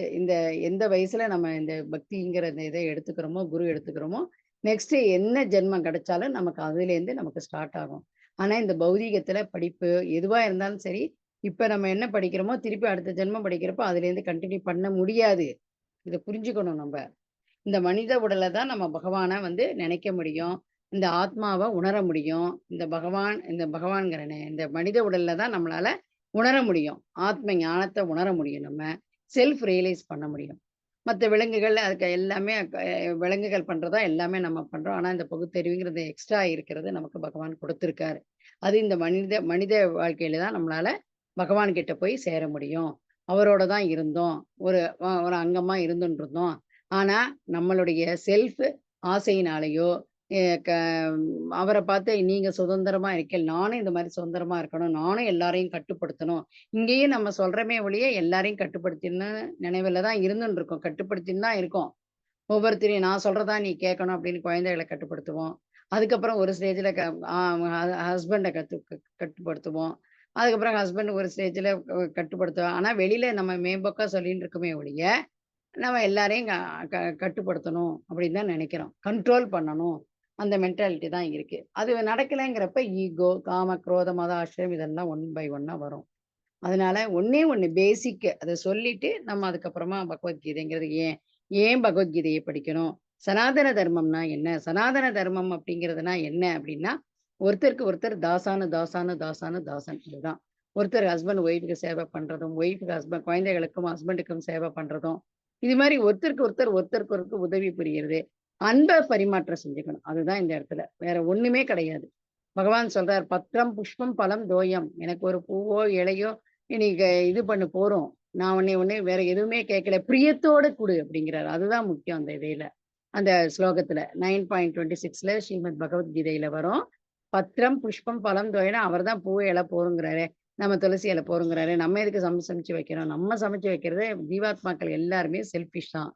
எந்த வயசுல நம்ம இந்த பக்திங்கிற இந்த இத எடுத்துக்கிறோமோ, குரு எடுத்துக்கிறோமோ, நெக்ஸ்ட் என்ன ஜென்மம் கிடைச்சாலும் நமக்கு அதுலேருந்து நமக்கு ஸ்டார்ட் ஆகும். ஆனா, இந்த பௌதீகத்துல படிப்பு எதுவா இருந்தாலும் சரி, இப்ப நம்ம என்ன படிக்கிறோமோ, திருப்பி அடுத்த ஜென்மம் படிக்கிறப்போ அதுலேருந்து கன்டின்யூ பண்ண முடியாது. இத புரிஞ்சுக்கணும் நம்ப. இந்த மனித உடல தான் நம்ம பகவானா வந்து நினைக்க முடியும். இந்த ஆத்மாவ உணர முடியும். இந்த பகவான்கிறனே, இந்த மனித உடல்ல தான் நம்மளால உணர முடியும். ஆத்ம ஞானத்த உணர முடியும் நம்ம. செல்ஃப் ரியலைஸ் பண்ண முடியும். மத்த விலங்குகள் அதுக்கு எல்லாமே விலங்குகள் பண்றதா எல்லாமே நம்ம பண்றோம். ஆனா, இந்த பகுத்தறிவுங்கிறது எக்ஸ்ட்ரா இருக்கிறது நமக்கு பகவான் குடுத்திருக்காரு. அது இந்த மனித மனித வாழ்க்கையில தான் நம்மளால பகவான் கிட்ட போய் சேர முடியும். அவரோட தான் இருந்தோம். ஒரு ஒரு அங்கமா இருந்துட்டு இருந்தோம். ஆனா, நம்மளுடைய செல்ஃப் ஆசையினாலயோ, எ க அவர பார்த்து நீங்க சுதந்திரமா இருக்கேள், நானும் இந்த மாரி சுதந்திரமா இருக்கணும். நானும் எல்லாரையும் கட்டுப்படுத்தணும். இங்கேயும் நம்ம சொல்றோமே ஒழிய, எல்லாரையும் கட்டுப்படுத்தின்னு நினைவுல தான் இருந்துன்னு இருக்கோம். கட்டுப்படுத்தின்னு தான் இருக்கோம். ஒவ்வொருத்தரையும் நான் சொல்றதா நீ கேட்கணும் அப்படின்னு குழந்தைகள கட்டுப்படுத்துவோம். அதுக்கப்புறம் ஒரு ஸ்டேஜ்ல ஆ ஹஸ்பண்ட கட்டுப்படுத்துவோம். அதுக்கப்புறம் ஹஸ்பண்ட் ஒரு ஸ்டேஜ்ல கட்டுப்படுத்துவோம். ஆனா வெளியில நம்ம மேம்போக்கா சொல்லிட்டு இருக்கோமே ஒழிய, நம்ம எல்லாரையும் கட்டுப்படுத்தணும் அப்படின்னு தான் நினைக்கிறோம். கண்ட்ரோல் பண்ணணும். அந்த மென்டாலிட்டி தான் இருக்கு. அது நடக்கலைங்கிறப்ப ஈகோ, காம, குரோத, மத, ஆශ්‍රயம் இதெல்லாம் ஒன் பை ஒன்னா வரும். அதனால ஒண்ணே ஒண்ணு பேசிக் அத சொல்லிட்டு நம்ம அதுக்கப்புறமா பகவத்கீதைங்கிறது ஏன்? ஏன் பகவத்கீதைய படிக்கணும்? சனாதன தர்மம்னா என்ன? சனாதன தர்மம் அப்படிங்கிறதுனா என்ன அப்படின்னா, ஒருத்தருக்கு ஒருத்தர் தாசானு தாசானு தாசானு தாசன். இதுதான். ஒருத்தர் ஹஸ்பண்ட் ஒய்ஃப்க்கு சேவை பண்றதும், ஒய்ஃப்க்கு ஹஸ்பண்ட் குழந்தைகளுக்கும் ஹஸ்பண்டுக்கும் சேவை பண்றதும், இது மாரி ஒருத்தருக்கு ஒருத்தர் ஒருத்தருக்கு ஒருத்தர் உதவி புரியிறது. அன்ப பரிமாற்றம் செஞ்சுக்கணும். அதுதான் இந்த இடத்துல. வேற ஒண்ணுமே கிடையாது. பகவான் சொல்றார், "பத்திரம் புஷ்பம் பலம் தோயம்." எனக்கு ஒரு பூவோ, இலையோ நீங்க இது பண்ண போறோம். நான் உன்னை வேற எதுவுமே கேட்கல. பிரியத்தோட குடு அப்படிங்கிறாரு. அதுதான் முக்கியம் அந்த இடையில. அந்த ஸ்லோகத்துல 9.26ல ஸ்ரீமத் பகவத்கீதையில வரும். பத்திரம், புஷ்பம், பழம், தோயனா அவர்தான் பூ, இலை போருங்கிறாரே. நம்ம துளசி இலை போருங்கிறாரு. நம்ம எதுக்கு சமைச்சு வைக்கிறோம்? நம்ம சமைச்சு வைக்கிறது ஜீவாத்மாக்கள் எல்லாருமே செல்ஃபிஷ் தான்.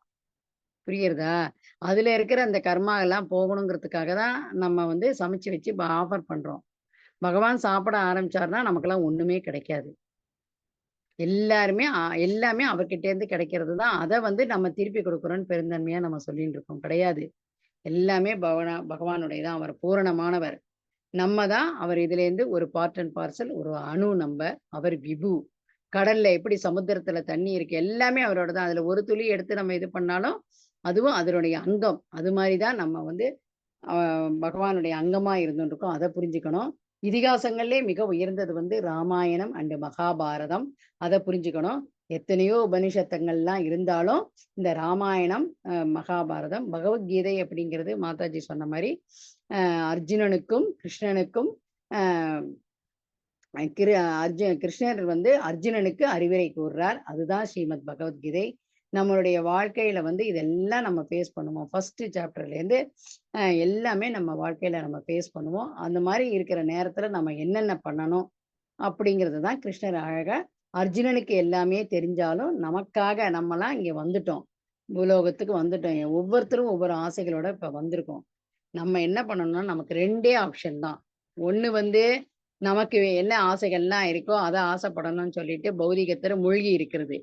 புரியுறதா? அதுல இருக்கிற அந்த கர்மா எல்லாம் போகணுங்கிறதுக்காக தான் நம்ம வந்து சமைச்சு வச்சு ஆஃபர் பண்றோம். பகவான் சாப்பிட ஆரம்பிச்சாருன்னா நமக்கெல்லாம் ஒண்ணுமே கிடைக்காது. எல்லாருமே எல்லாமே அவர்கிட்ட இருந்து கிடைக்கிறது தான். அத வந்து நம்ம திருப்பி குடுக்குறோம்னு பெருந்தன்மையா நம்ம சொல்லிட்டு இருக்கோம். கிடையாது. எல்லாமே பகவானுடைய தான். அவர் பூரணமானவர். நம்ம தான் அவர் இதுலேருந்து ஒரு பார்ட் அண்ட் பார்சல், ஒரு அணு நம்ப. அவர் விபு. கடல்ல எப்படி சமுத்திரத்துல தண்ணி இருக்கு, எல்லாமே அவரோட தான். அதுல ஒரு துளி எடுத்து நம்ம இது பண்ணாலும், அதுவும் அதனுடைய அங்கம். அது மாரி தான் நம்ம வந்து பகவானுடைய அங்கமா இருந்துருக்கோம். அத புரிஞ்சுக்கணும். இதிகாசங்கள்லயே மிக உயர்ந்தது வந்து ராமாயணம் அண்ட் மகாபாரதம். அத புரிஞ்சுக்கணும். எத்தனையோ உபனிஷத்துங்கள்லாம் இருந்தாலும், இந்த ராமாயணம், மகாபாரதம், பகவத்கீதை அப்படிங்கிறது மாதாஜி சொன்ன மாரி, அர்ஜுனனுக்கும், கிருஷ்ணனுக்கும் அ கிருஷ்ணர் வந்து அர்ஜுனனுக்கு அறிவுரை கூறுறார். அதுதான் ஸ்ரீமத் பகவத்கீதை. நம்மளுடைய வாழ்க்கையில வந்து இதெல்லாம் நம்ம ஃபேஸ் பண்ணுவோம். ஃபர்ஸ்ட் சாப்டர்லேருந்து எல்லாமே நம்ம வாழ்க்கையில நம்ம ஃபேஸ் பண்ணுவோம். அந்த மாரி இருக்கிற நேரத்துல நம்ம என்னென்ன பண்ணணும் அப்படிங்கிறது தான் கிருஷ்ணர் அழகா அர்ஜுனனுக்கு எல்லாமே தெரிஞ்சாலும் நமக்காக நம்மலாம் இங்க வந்துட்டோம். பூலோகத்துக்கு வந்துட்டோம். ஒவ்வொருத்தரும் ஒவ்வொரு ஆசைகளோட இப்ப வந்திருக்கோம். நம்ம என்ன பண்ணணும்னா நமக்கு 2டே ஆப்ஷன் தான். ஒண்ணு வந்து நமக்கு என்ன ஆசைகள்லாம் இருக்கோ அத ஆசைப்படணும்னு சொல்லிட்டு பௌதிகத்துல மூழ்கி இருக்கிறது.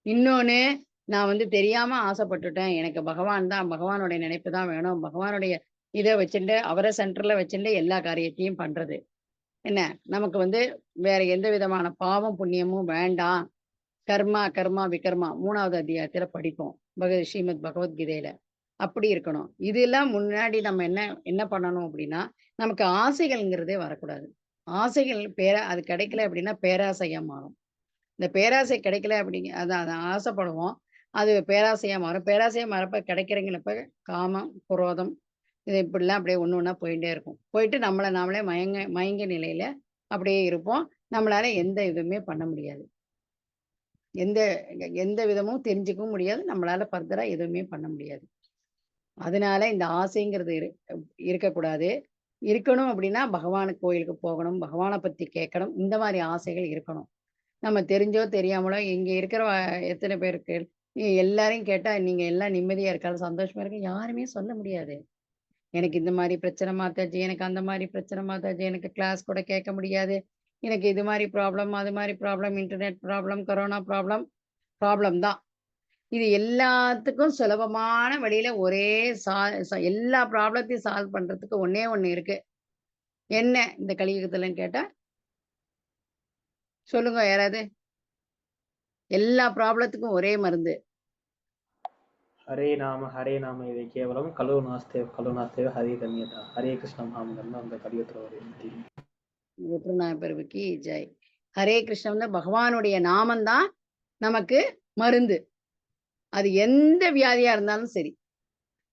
இன்னொன்னு, நான் வந்து தெரியாம ஆசைப்பட்டுட்டேன். எனக்கு பகவான் தான், பகவானுடைய நினைப்பு தான் வேணும். பகவானுடைய இத வச்சுண்டு, அவர சென்டர்ல வச்சுண்டு எல்லா காரியத்தையும் பண்றது. என்ன? நமக்கு வந்து வேற எந்த விதமான பாவம், புண்ணியமும் வேண்டாம். கர்மா, கர்மா, விகர்மா 3வது அத்தியாயத்துல படிப்போம். ஸ்ரீமத் பகவத்கீதையில. அப்படி இருக்கணும். இதெல்லாம் முன்னாடி நம்ம என்ன என்ன பண்ணணும் அப்படின்னா, நமக்கு ஆசைகள்ங்கிறதே வரக்கூடாது. ஆசைகள் அது கிடைக்கல அப்படின்னா பேராசையா மாறும். இந்த பேராசை கிடைக்கல அப்படிங்க அதான் அதான் ஆசைப்படுவோம். அது பேராசையா மாறும். பேராசையா மாறப்ப கிடைக்கிறங்கிறப்ப காமம், குரோதம் இது இப்படிலாம் அப்படியே ஒண்ணு ஒண்ணா போயிட்டே இருக்கும். போயிட்டு நம்மள நாமளே மயங்க நிலையில அப்படியே இருப்போம். நம்மளால எந்த இதுவுமே பண்ண முடியாது. எந்த எந்த விதமும் தெரிஞ்சுக்கவும் முடியாது. நம்மளால ஃபர்தரா எதுவுமே பண்ண முடியாது. அதனால இந்த ஆசைங்கிறது இருக்கக்கூடாது. இருக்கணும் அப்படின்னா பகவான் கோயிலுக்கு போகணும். பகவான பத்தி கேட்கணும். இந்த மாரி ஆசைகள் இருக்கணும். நம்ம தெரிஞ்சோ, தெரியாமலோ இங்க இருக்கிற எத்தன பேருக்கு எல்லாரையும் கேட்டா, "நீங்க எல்லாம் நிம்மதியா இருக்காலும், சந்தோஷமா இருக்க" யாருமே சொல்ல முடியாது. எனக்கு இந்த மாரி பிரச்சனை மாத்தாச்சு, எனக்கு அந்த மாரி பிரச்சனை மாத்தாச்சு, எனக்கு கிளாஸ் கூட கேட்க முடியாது. எனக்கு இது மாரி ப்ராப்ளம், அது மாரி problem, internet problem, corona problem, problem தான். இது எல்லாத்துக்கும் சுலபமான வழியில ஒரே சா ச எல்லா ப்ராப்ளத்தையும் சால்வ் பண்றதுக்கு ஒண்ணே ஒண்ணு இருக்கு. என்ன இந்த கலியுகத்துலன்னு கேட்டா, சொல்லுங்க யாராவது? எல்லா ப்ராப்ளத்துக்கும் ஒரே மருந்து. ஹரே நாம இதை கேவலம் கலு நாஸ்தேவ ஹரே தன்யதா. ஹரே கிருஷ்ண மகாமந்திரம் தான் அந்த கலியுகத்துல ஒரு தீர்வு. பிரபுக்கு ஜெய். ஹரே கிருஷ்ணன் பகவானுடைய நாமம் தான் நமக்கு மருந்து. அது எந்த வியாதியா இருந்தாலும் சரி,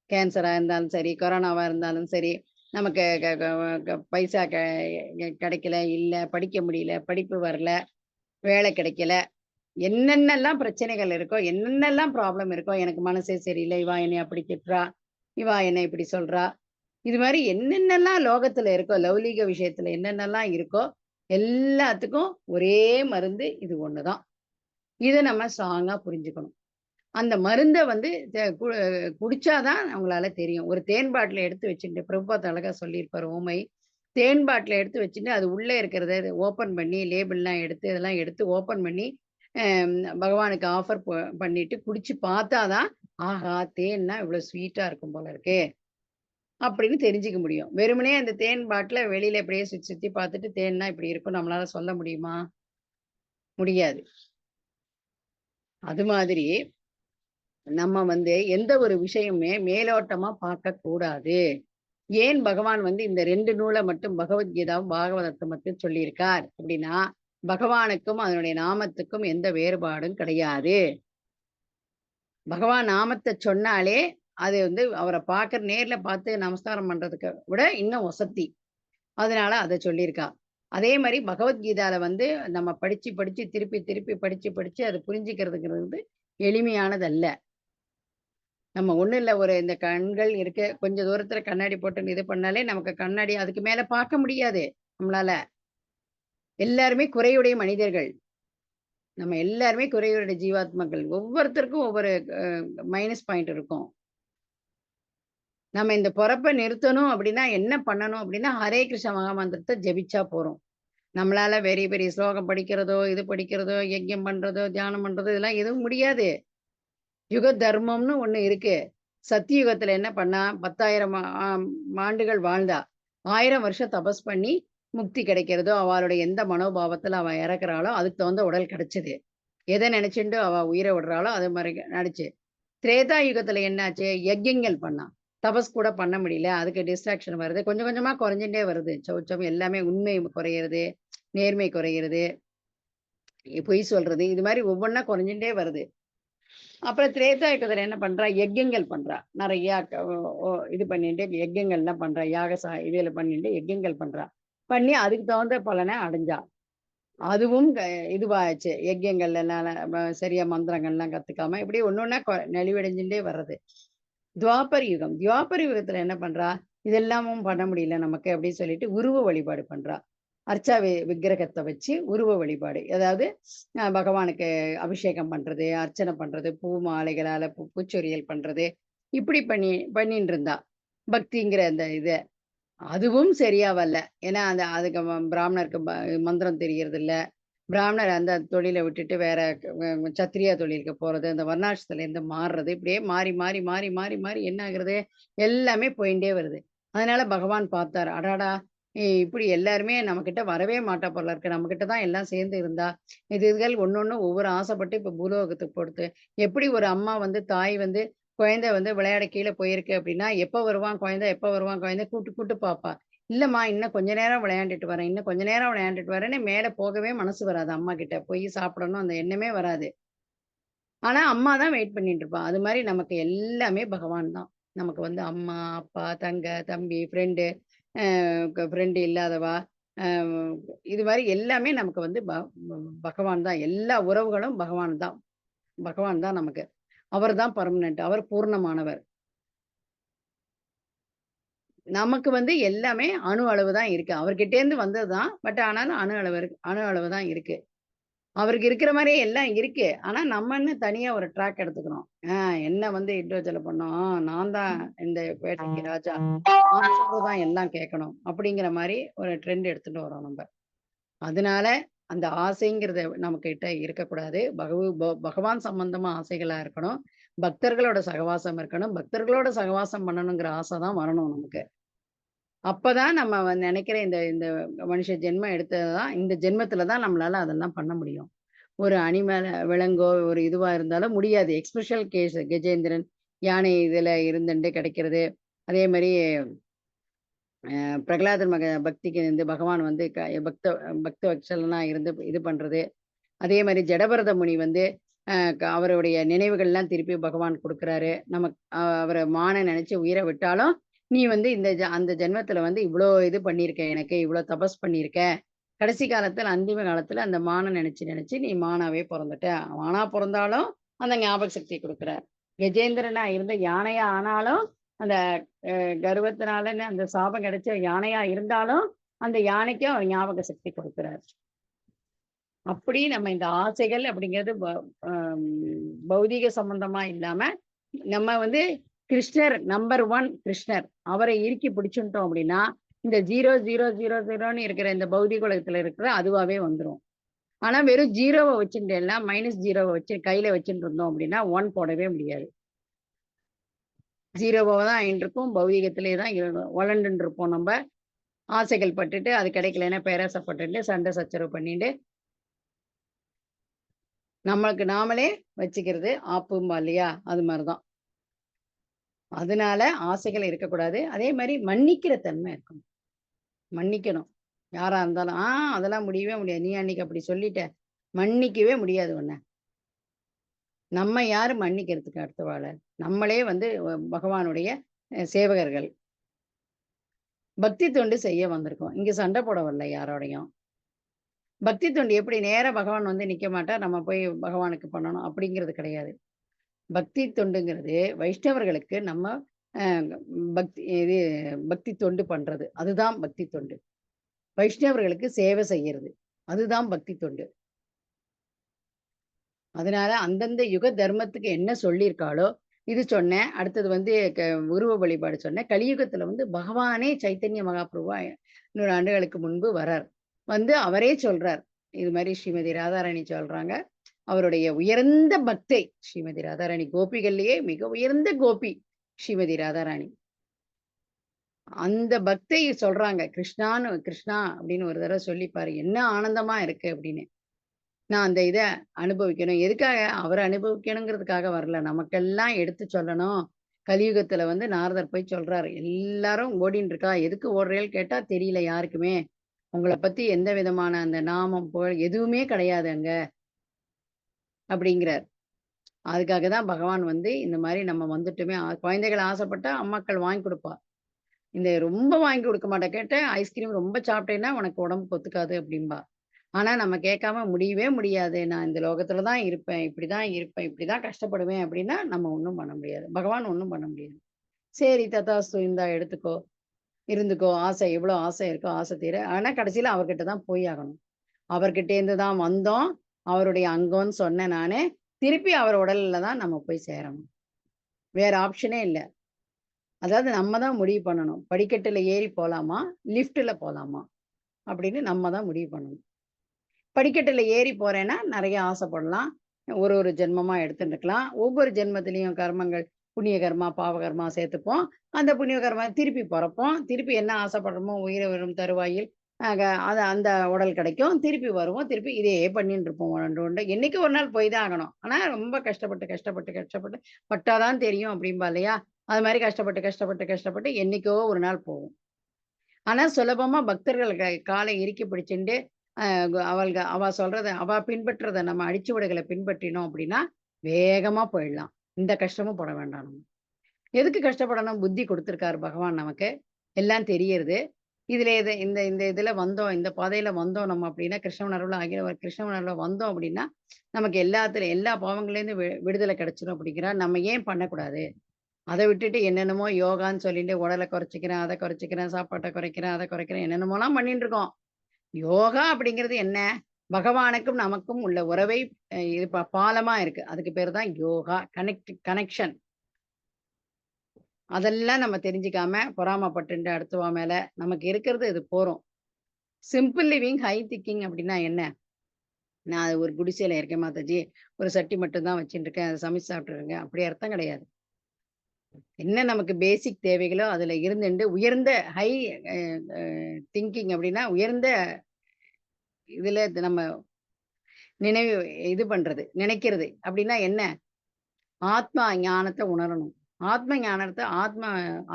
கேன்சரா இருந்தாலும் சரி, கொரோனாவா இருந்தாலும் சரி, நமக்கு பைசா கிடைக்கல, இல்ல படிக்க முடியல, படிப்பு வரல, வேலை கிடைக்கல, என்னென்னலாம் பிரச்சனைகள் இருக்கோ, என்னென்னலாம் ப்ராப்ளம் இருக்கோ, எனக்கு மனசே சரியில்லை, இவா என்னை அப்படி திட்டுறா, இவா என்னை இப்படி சொல்றா, இது மாதிரி என்னென்னலாம் லோகத்துல இருக்கோ, லௌலீக விஷயத்துல என்னென்னலாம் இருக்கோ எல்லாத்துக்கும் ஒரே மருந்து இது ஒண்ணுதான். இதை நம்ம ஸ்ட்ராங்கா புரிஞ்சுக்கணும். அந்த மருந்தை வந்து குடிச்சாதான் அவங்களால தெரியும். ஒரு தேன் பாட்டில எடுத்து வச்சுட்டு பிரபுபாத் அழகா சொல்லியிருப்பார் ஓமை. தேன் பாட்டில் எடுத்து வச்சுட்டு அது உள்ளே இருக்கிறத ஓப்பன் பண்ணி லேபிள்லாம் எடுத்து இதெல்லாம் எடுத்து ஓப்பன் பண்ணி பகவானுக்கு ஆஃபர் பண்ணிட்டு குடிச்சு பார்த்தாதான் ஆஹா தேன்னா இவ்வளவு ஸ்வீட்டா இருக்கும் போல இருக்கே அப்படின்னு தெரிஞ்சுக்க முடியும். வெறுமனே அந்த தேன் பாட்டில வெளியில இப்படியே சுத்தி சுத்தி பார்த்துட்டு தேன்னா இப்படி இருக்கும் நம்மளால சொல்ல முடியுமா? முடியாது. அது மாதிரி நம்ம வந்து எந்த ஒரு விஷயமுமே மேலோட்டமா பார்க்க கூடாது. ஏன் பகவான் வந்து இந்த 2 நூலை மட்டும் பகவத்கீதாவும் பாகவதத்தை மட்டும் சொல்லியிருக்கார் அப்படின்னா, பகவானுக்கும் அதனுடைய நாமத்துக்கும் எந்த வேறுபாடும் கிடையாது. பகவான் நாமத்தை சொன்னாலே அது வந்து அவரை நேர்ல பார்த்து நமஸ்காரம் பண்றதுக்கு விட இன்னும் வசதி. அதனால அதை சொல்லியிருக்கா. அதே மாதிரி பகவத்கீதால வந்து நம்ம படிச்சு படிச்சு திருப்பி திருப்பி படிச்சு படிச்சு அது புரிஞ்சுக்கிறதுங்கிறது எளிமையானதல்ல. நம்ம ஒண்ணும் இல்ல, ஒரு இந்த கண்கள் இருக்கு, கொஞ்ச தூரத்துல கண்ணாடி போட்டு இது பண்ணாலே நமக்கு கண்ணாடி அதுக்கு மேல பார்க்க முடியாது நம்மளால. எல்லாருமே குறையுடைய மனிதர்கள். நம்ம எல்லாருமே குறையுடைய ஜீவாத்மகள். ஒவ்வொருத்தருக்கும் ஒவ்வொரு மைனஸ் பாயிண்ட் இருக்கும். நம்ம இந்த பொறப்பை நிறுத்தணும் அப்படின்னா என்ன பண்ணணும் அப்படின்னா, ஹரே கிருஷ்ண மகாமந்திரத்தை ஜெபிச்சா போறோம். நம்மளால பெரிய பெரிய ஸ்லோகம் படிக்கிறதோ, இது படிக்கிறதோ, யஜ்யம் பண்றதோ, தியானம் பண்றதோ இதெல்லாம் எதுவும் முடியாது. யுக தர்மம்னு ஒண்ணு இருக்கு. சத்தியுகத்துல என்ன பண்ணா 10,000 ஆண்டுகள் வாழ்ந்தா. 1000 வருஷம் தபஸ் பண்ணி முக்தி கிடைக்கிறதோ, அவளுடைய எந்த மனோபாவத்துல அவ இறக்குறாளோ அதுக்கு தகுந்த உடல் கிடைச்சது. எதை நினைச்சுட்டு அவ உயிரை விடுறாளோ அது மாதிரி நடிச்சு. திரேதா யுகத்துல என்னாச்சு? யஜ்யங்கள் பண்ணா. தபஸ் கூட பண்ண முடியல. அதுக்கு டிஸ்ட்ராக்ஷன் வருது. கொஞ்சம் கொஞ்சமா குறைஞ்சுட்டே வருது. சௌச்சம் எல்லாமே உண்மை குறையிறது, நேர்மை குறையிறது, பொய் சொல்றது, இது மாதிரி ஒவ்வொன்னா குறைஞ்சுட்டே வருது. அப்புறம் திரேதா யுகத்துல என்ன பண்றா? யஜ்யங்கள் பண்றா. நிறைய இது பண்ணிட்டு யஜ்யங்கள்லாம் பண்றா. இதுல பண்ணிட்டு யஜ்யங்கள் பண்றா. பண்ணி அதுக்கு தகுந்த பலனை அடைஞ்சா. அதுவும் இதுவாச்சு. யஜ்யங்கள் எல்லாம் சரியா மந்திரங்கள்லாம் கத்துக்காம இப்படி ஒன்னொன்னா நலிவடைஞ்சுட்டே வர்றது. துவாபர் யுகத்துல என்ன பண்றா? இதெல்லாமும் பண்ண முடியல நமக்கு அப்படின்னு சொல்லிட்டு உருவ வழிபாடு பண்றா. அர்ச்சா விக்கிரகத்தை வச்சு உருவ வழிபாடு, அதாவது பகவானுக்கு அபிஷேகம் பண்றது, அர்ச்சனை பண்றது, பூ மாலைகளால பூச்சொரியல் பண்றது, இப்படி பண்ணிட்டு இருந்தா பக்திங்கிற அந்த இதை. அதுவும் சரியா வரல. ஏன்னா அதுக்கு பிராமணருக்கு மந்திரம் தெரியறது இல்ல. பிராமணர் அந்த தொழிலை விட்டுட்டு வேற சத்திரியா தொழிலுக்கு போறது, அந்த வர்ணாசிரமத்துல இருந்து மாறுறது, இப்படியே மாறி மாறி மாறி மாறி மாறி என்ன ஆகுறது? எல்லாமே போயிட்டே வருது. அதனால பகவான் பார்த்தார், அடாடா இப்படி எல்லாருமே நம்ம கிட்ட வரவே மாட்டா போல இருக்கு. நம்ம கிட்ட தான் எல்லாம் சேர்ந்து இருந்தா. இதுகள் ஒன்னொன்னு ஒவ்வொரு ஆசைப்பட்டு இப்ப பூலோகத்துக்கு போடுது. எப்படி ஒரு அம்மா வந்து தாய் வந்து குழந்தை வந்து விளையாட கீழே போயிருக்கு அப்படின்னா, எப்ப வருவான் குழந்தை, எப்ப வருவான் குழந்தை கூட்டு கூட்டு பாப்பா. இல்லம்மா இன்னும் கொஞ்ச நேரம் விளையாண்டுட்டு வரேன், இன்னும் கொஞ்ச நேரம் விளையாண்டுட்டு வரேன்னு மேல போகவே மனசு வராது. அம்மா கிட்ட போய் சாப்பிடணும் அந்த எண்ணமே வராது. ஆனா அம்மா தான் வெயிட் பண்ணிட்டு இருப்பா. அது மாதிரி நமக்கு எல்லாமே பகவான் தான். நமக்கு வந்து அம்மா, அப்பா, தங்க, தம்பி, ஃப்ரெண்டு, ஃப்ரெண்டு இல்லாதவா, இது மாதிரி எல்லாமே நமக்கு வந்து பகவான் தான். எல்லா உறவுகளும் பகவான் தான். பகவான் தான் நமக்கு. அவர் தான் பர்மனன்ட். அவர் பூர்ணமானவர். நமக்கு வந்து எல்லாமே அணு அளவு தான் இருக்கு. அவர்கிட்ட இருந்து வந்ததுதான். பட் ஆனாலும் அணு அளவு தான் இருக்கு. அவருக்கு இருக்கிற மாதிரியே எல்லாம் இருக்கு. ஆனா நம்மன்னு தனியா ஒரு ட்ராக் எடுத்துக்கிறோம். என்ன வந்து இண்டிவிஜுவல் பண்ணோம், நான் தான் இந்த பேட்டைக்கு ராஜா, நான் சொல்றதான் எல்லாம் கேட்கணும் அப்படிங்கிற மாதிரி ஒரு ட்ரெண்ட் எடுத்துட்டு வரோம் நம்ம. அதனால அந்த ஆசைங்கிறது நம்ம கிட்ட இருக்கக்கூடாது. பகவான் சம்பந்தமா ஆசைகளா இருக்கணும். பக்தர்களோட சகவாசம் இருக்கணும். பக்தர்களோட சகவாசம் பண்ணணுங்கிற ஆசை தான் வரணும் நமக்கு. அப்பதான் நம்ம நினைக்கிற இந்த இந்த மனுஷ ஜென்மம் எடுத்ததுதான், இந்த ஜென்மத்துல தான் நம்மளால அதெல்லாம் பண்ண முடியும். ஒரு அனிமல் விலங்கோ ஒரு இதுவா இருந்தாலும் முடியாது. எக்ஸ்பெஷல் கேஸ் கஜேந்திரன் யானை இதுல இருந்துட்டு கிடைக்கிறது. அதே மாதிரி பிரகலாதன் பக்திக்கு வந்து பகவான் வந்து பக்த வத்சலனா இருந்து இது பண்றது. அதே மாதிரி ஜடபரத முனி வந்து அவருடைய நினைவுகள்லாம் திருப்பி பகவான் கொடுக்குறாரு. நமக்கு அவரை மான நினைச்சு உயிரை விட்டாலும் நீ வந்து அந்த ஜென்மத்துல வந்து இவ்வளோ இது பண்ணியிருக்க, எனக்கு இவ்வளோ தபஸ் பண்ணியிருக்க, கடைசி காலத்துல அந்திம காலத்துல அந்த மான நினைச்சு நீ மானாவே பிறந்துட்ட. மானா பிறந்தாலும் அந்த ஞாபக சக்தி கொடுக்குறார். கஜேந்திரனா இருந்த யானையா ஆனாலும் அந்த கர்வத்தினால அந்த சாபம் கிடைச்ச யானையா இருந்தாலும் அந்த யானைக்கும் அவர் ஞாபக சக்தி கொடுக்குறார். அப்படி நம்ம இந்த ஆசைகள் அப்படிங்கிறது பௌதிக சம்பந்தமா இல்லாம நம்ம வந்து கிருஷ்ணர் நம்பர் 1 கிருஷ்ணர் அவரை இறுக்கி பிடிச்சுட்டோம் அப்படின்னா இந்த 0 0 0 0ன்னு இருக்கிற இந்த பௌதிக உலகத்துல இருக்கிற அதுவாவே வந்துரும். ஆனா வெறும் 0வை வச்சுட்டேன்னா -0வை வச்சு கையில வச்சுட்டு இருந்தோம் அப்படின்னா 1 போடவே முடியாது. 0வா தான் ஆயிட்டு இருக்கும். பௌதிகத்திலே தான் வளண்டுன்னு இருப்போம் நம்ம. ஆசைகள் பட்டுட்டு அது கிடைக்கலன்னா பேராசைப்பட்டுட்டு சண்டை சச்சரவு பண்ணிட்டு நம்மளுக்கு நாமளே வச்சுக்கிறது ஆப்பும்பா இல்லையா? அது மாதிரிதான். அதனால ஆசைகள் இருக்கக்கூடாது. அதே மாதிரி மன்னிக்கிற தன்மை இருக்கணும். மன்னிக்கணும். யாரா இருந்தாலும் அதெல்லாம் முடியவே முடியாது. நீ அன்னைக்கு அப்படி சொல்லிட்ட. மன்னிக்கவே முடியாது உன்னை. நம்ம யாரு மன்னிக்கிறதுக்கு அடுத்தவாள? நம்மளே வந்து பகவானுடைய சேவகர்கள். பக்தி தொண்டு செய்ய வந்திருக்கோம். இங்க சண்டை போட வரல யாரோடையும். பக்தி தொண்டு எப்படி நேரா பகவான் வந்து நிக்க மாட்டார். நம்ம போய் பகவானுக்கு பண்ணணும் அப்படிங்கிறது கிடையாது. பக்தி தொண்டுங்கிறது வைஷ்ணவர்களுக்கு நம்ம பக்தி தொண்டு பண்றது. அதுதான் பக்தி தொண்டு. வைஷ்ணவர்களுக்கு சேவை செய்யறது. அதுதான் பக்தி தொண்டு. அதனால அந்தந்த யுக தர்மத்துக்கு என்ன சொல்லியிருக்காளோ இது சொன்னேன். அடுத்தது வந்து உருவ வழிபாடு சொன்னேன். கலியுகத்துல வந்து பகவானே சைத்தன்ய மகாபிரபுவா 100 ஆண்டுகளுக்கு முன்பு வரார். வந்து அவரே சொல்றார். இது மாதிரி ஸ்ரீமதி ராதாராணி சொல்றாங்க. அவருடைய உயர்ந்த பக்தை ஸ்ரீமதி ராதாராணி. கோபிகள்லயே மிக உயர்ந்த கோபி ஸ்ரீமதி ராதாராணி. அந்த பக்தை சொல்றாங்க. கிருஷ்ணா அப்படின்னு ஒரு தடவை சொல்லிப்பாரு. என்ன ஆனந்தமா இருக்கு அப்படின்னு. நான் அந்த இதை அனுபவிக்கணும். எதுக்காக? அவர் அனுபவிக்கணுங்கிறதுக்காக வரல. நமக்கெல்லாம் எடுத்து சொல்லணும். கலியுகத்துல வந்து நாரதர் போய் சொல்றாரு. எல்லாரும் ஓடின்னு இருக்கா. எதுக்கு ஓடுறேன்னு கேட்டா தெரியல யாருக்குமே. உங்களை பத்தி எந்த விதமான அந்த நாமம் புகழ் எதுவுமே கிடையாது அங்க அப்படிங்கிறார். அதுக்காக தான் பகவான் வந்து இந்த மாதிரி நம்ம வந்துட்டுமே குழந்தைகள் ஆசைப்பட்டா அம்மாக்கள் வாங்கி கொடுப்பா. இந்த ரொம்ப வாங்கி கொடுக்க மாட்டேன். கேட்டேன் ஐஸ்கிரீம் ரொம்ப சாப்பிட்டேன்னா உனக்கு உடம்புக்கு ஒத்துக்காது அப்படின்பா. ஆனா நம்ம கேட்காம முடியவே முடியாது. நான் இந்த லோகத்துல தான் இருப்பேன். இப்படிதான் இருப்பேன். இப்படிதான் கஷ்டப்படுவேன் அப்படின்னா நம்ம ஒண்ணும் பண்ண முடியாது. பகவான் ஒண்ணும் பண்ண முடியாது. சரி ததாஸ்து இந்தா எடுத்துக்கோ. இருந்துக்கோ. ஆசை எவ்வளவு ஆசை இருக்கோ ஆசை தீர. ஆனா கடைசியில அவர்கிட்ட தான் போய் ஆகணும். அவர்கிட்ட இருந்து தான் வந்தோம். அவருடைய அங்கம்னு சொன்னேன் நானு. திருப்பி அவர் உடல்ல தான் நம்ம போய் சேரணும். வேற ஆப்ஷனே இல்லை. அதாவது நம்ம தான் முடிவு பண்ணணும். படிக்கட்டுல ஏறி போலாமா லிஃப்ட்ல போலாமா அப்படின்னு நம்ம தான் முடிவு பண்ணணும். படிக்கட்டுல ஏறி போறேன்னா நிறைய ஆசைப்படலாம். ஒரு ஜென்மமா எடுத்துட்டுக்கலாம். ஒவ்வொரு ஜென்மத்திலையும் கர்மங்கள் புண்ணிய கர்மா பாவ கர்மா சேர்த்துப்போம். அந்த புண்ணிய கர்மா திருப்பி பிறப்போம். திருப்பி என்ன ஆசைப்படுறோமோ உயிரை வரும் தருவாயில் அது அந்த உடல் கிடைக்கும். திருப்பி வருவோம். திருப்பி இதே பண்ணிட்டு இருப்போம். ஒன்று என்னைக்கு ஒரு நாள் போய் தான் ஆகணும். ஆனா ரொம்ப கஷ்டப்பட்டு பட்டாதான் தெரியும் அப்படின்பா இல்லையா? அது மாதிரி கஷ்டப்பட்டு என்னைக்கோ ஒரு நாள் போகும். ஆனா சுலபமா பக்தர்கள் காலை இறுக்கி பிடிச்சுட்டு அவ சொல்றத அவ பின்பற்றத நம்ம அடிச்சுவடுகளை பின்பற்றினோம் அப்படின்னா வேகமா போயிடலாம். இந்த கஷ்டமும் பட வேண்டாம். நம்ம எதுக்கு கஷ்டப்படணும்? புத்தி கொடுத்திருக்காரு பகவான் நமக்கு. எல்லாம் தெரியறது. இதுல இந்த இதுல வந்தோம். இந்த பாதையில வந்தோம் நம்ம அப்படின்னா கிருஷ்ண உணர்வுல கிருஷ்ண உணர்வுல வந்தோம் அப்படின்னா நமக்கு எல்லா பாவங்கள்லேருந்து விடுதலை கிடைச்சிடும் அப்படிங்கிறா. நம்ம ஏன் பண்ணக்கூடாது? அதை விட்டுட்டு என்னென்னமோ யோகான்னு சொல்லிட்டு உடலை குறைச்சிக்கிறேன், அதை குறைச்சிக்கிறேன், சாப்பாட்டை குறைக்கிறேன், அதை குறைக்கிறேன், என்னென்னமோலாம் பண்ணிட்டு இருக்கோம். யோகா அப்படிங்கிறது என்ன? பகவானுக்கும் நமக்கும் உள்ள உறவை இது பாலமா இருக்கு. அதுக்கு பேர் தான் யோகா. கனெக்ஷன். அதெல்லாம் நம்ம தெரிஞ்சுக்காம பொறாமப்பட்டு அடுத்தவா மேல நமக்கு இருக்கிறது இது போறோம். சிம்பிள் லிவிங் ஹை திங்கிங் அப்படின்னா என்ன? நான் ஒரு குடிசையில இருக்கேன் மாதாஜி, ஒரு சட்டி மட்டும் தான் வச்சுட்டு இருக்கேன், அதை சமைச்சு சாப்பிட்டுருங்க, அப்படி அர்த்தம் கிடையாது. என்ன நமக்கு பேசிக் தேவைகளோ அதுல இருந்துட்டு உயர்ந்த ஹை திங்கிங் அப்படின்னா உயர்ந்த இதுல நம்ம நினைவு இது பண்றது நினைக்கிறது அப்படின்னா என்ன? ஆத்மா ஞானத்தை உணரணும். ஆத்ம ஞானத்தை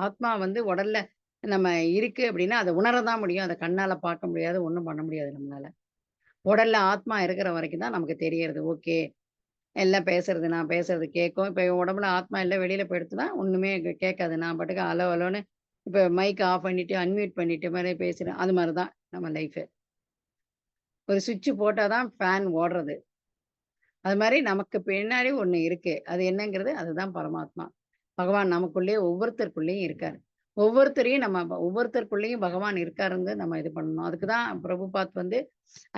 ஆத்மா வந்து உடல்ல நம்ம இருக்கு அப்படின்னா அதை உணரதான் முடியும். அதை கண்ணால பார்க்க முடியாது, ஒண்ணும் பண்ண முடியாது நம்மளால. உடல்ல ஆத்மா இருக்கிற வரைக்கும் தான் நமக்கு தெரியறது. ஓகே எல்லாம் பேசுறது, நான் பேசுறது கேட்கும். இப்ப உடம்புல ஆத்மா எல்லாம் வெளியில போயிடுச்சுன்னா ஒண்ணுமே கேட்காது. நான் பாட்டுக்கு அலோ அலோன்னு இப்ப மைக் ஆஃப் பண்ணிட்டு அன்மியூட் பண்ணிட்டு மாதிரி பேசுறேன். அது மாதிரிதான் நம்ம லைஃப். ஒரு சுவிட்ச் போட்டாதான் ஃபேன் ஓடுறது. அது மாதிரி நமக்கு பின்னாடி ஒண்ணு இருக்கு. அது என்னங்கிறது அதுதான் பரமாத்மா. பகவான் நமக்குள்ளேயே ஒவ்வொருத்தருக்குள்ளேயும் இருக்காரு. ஒவ்வொருத்தருக்குள்ளேயும் பகவான் இருக்காருங்க நம்ம இது பண்ணணும். அதுக்குதான் பிரபுபாத் வந்து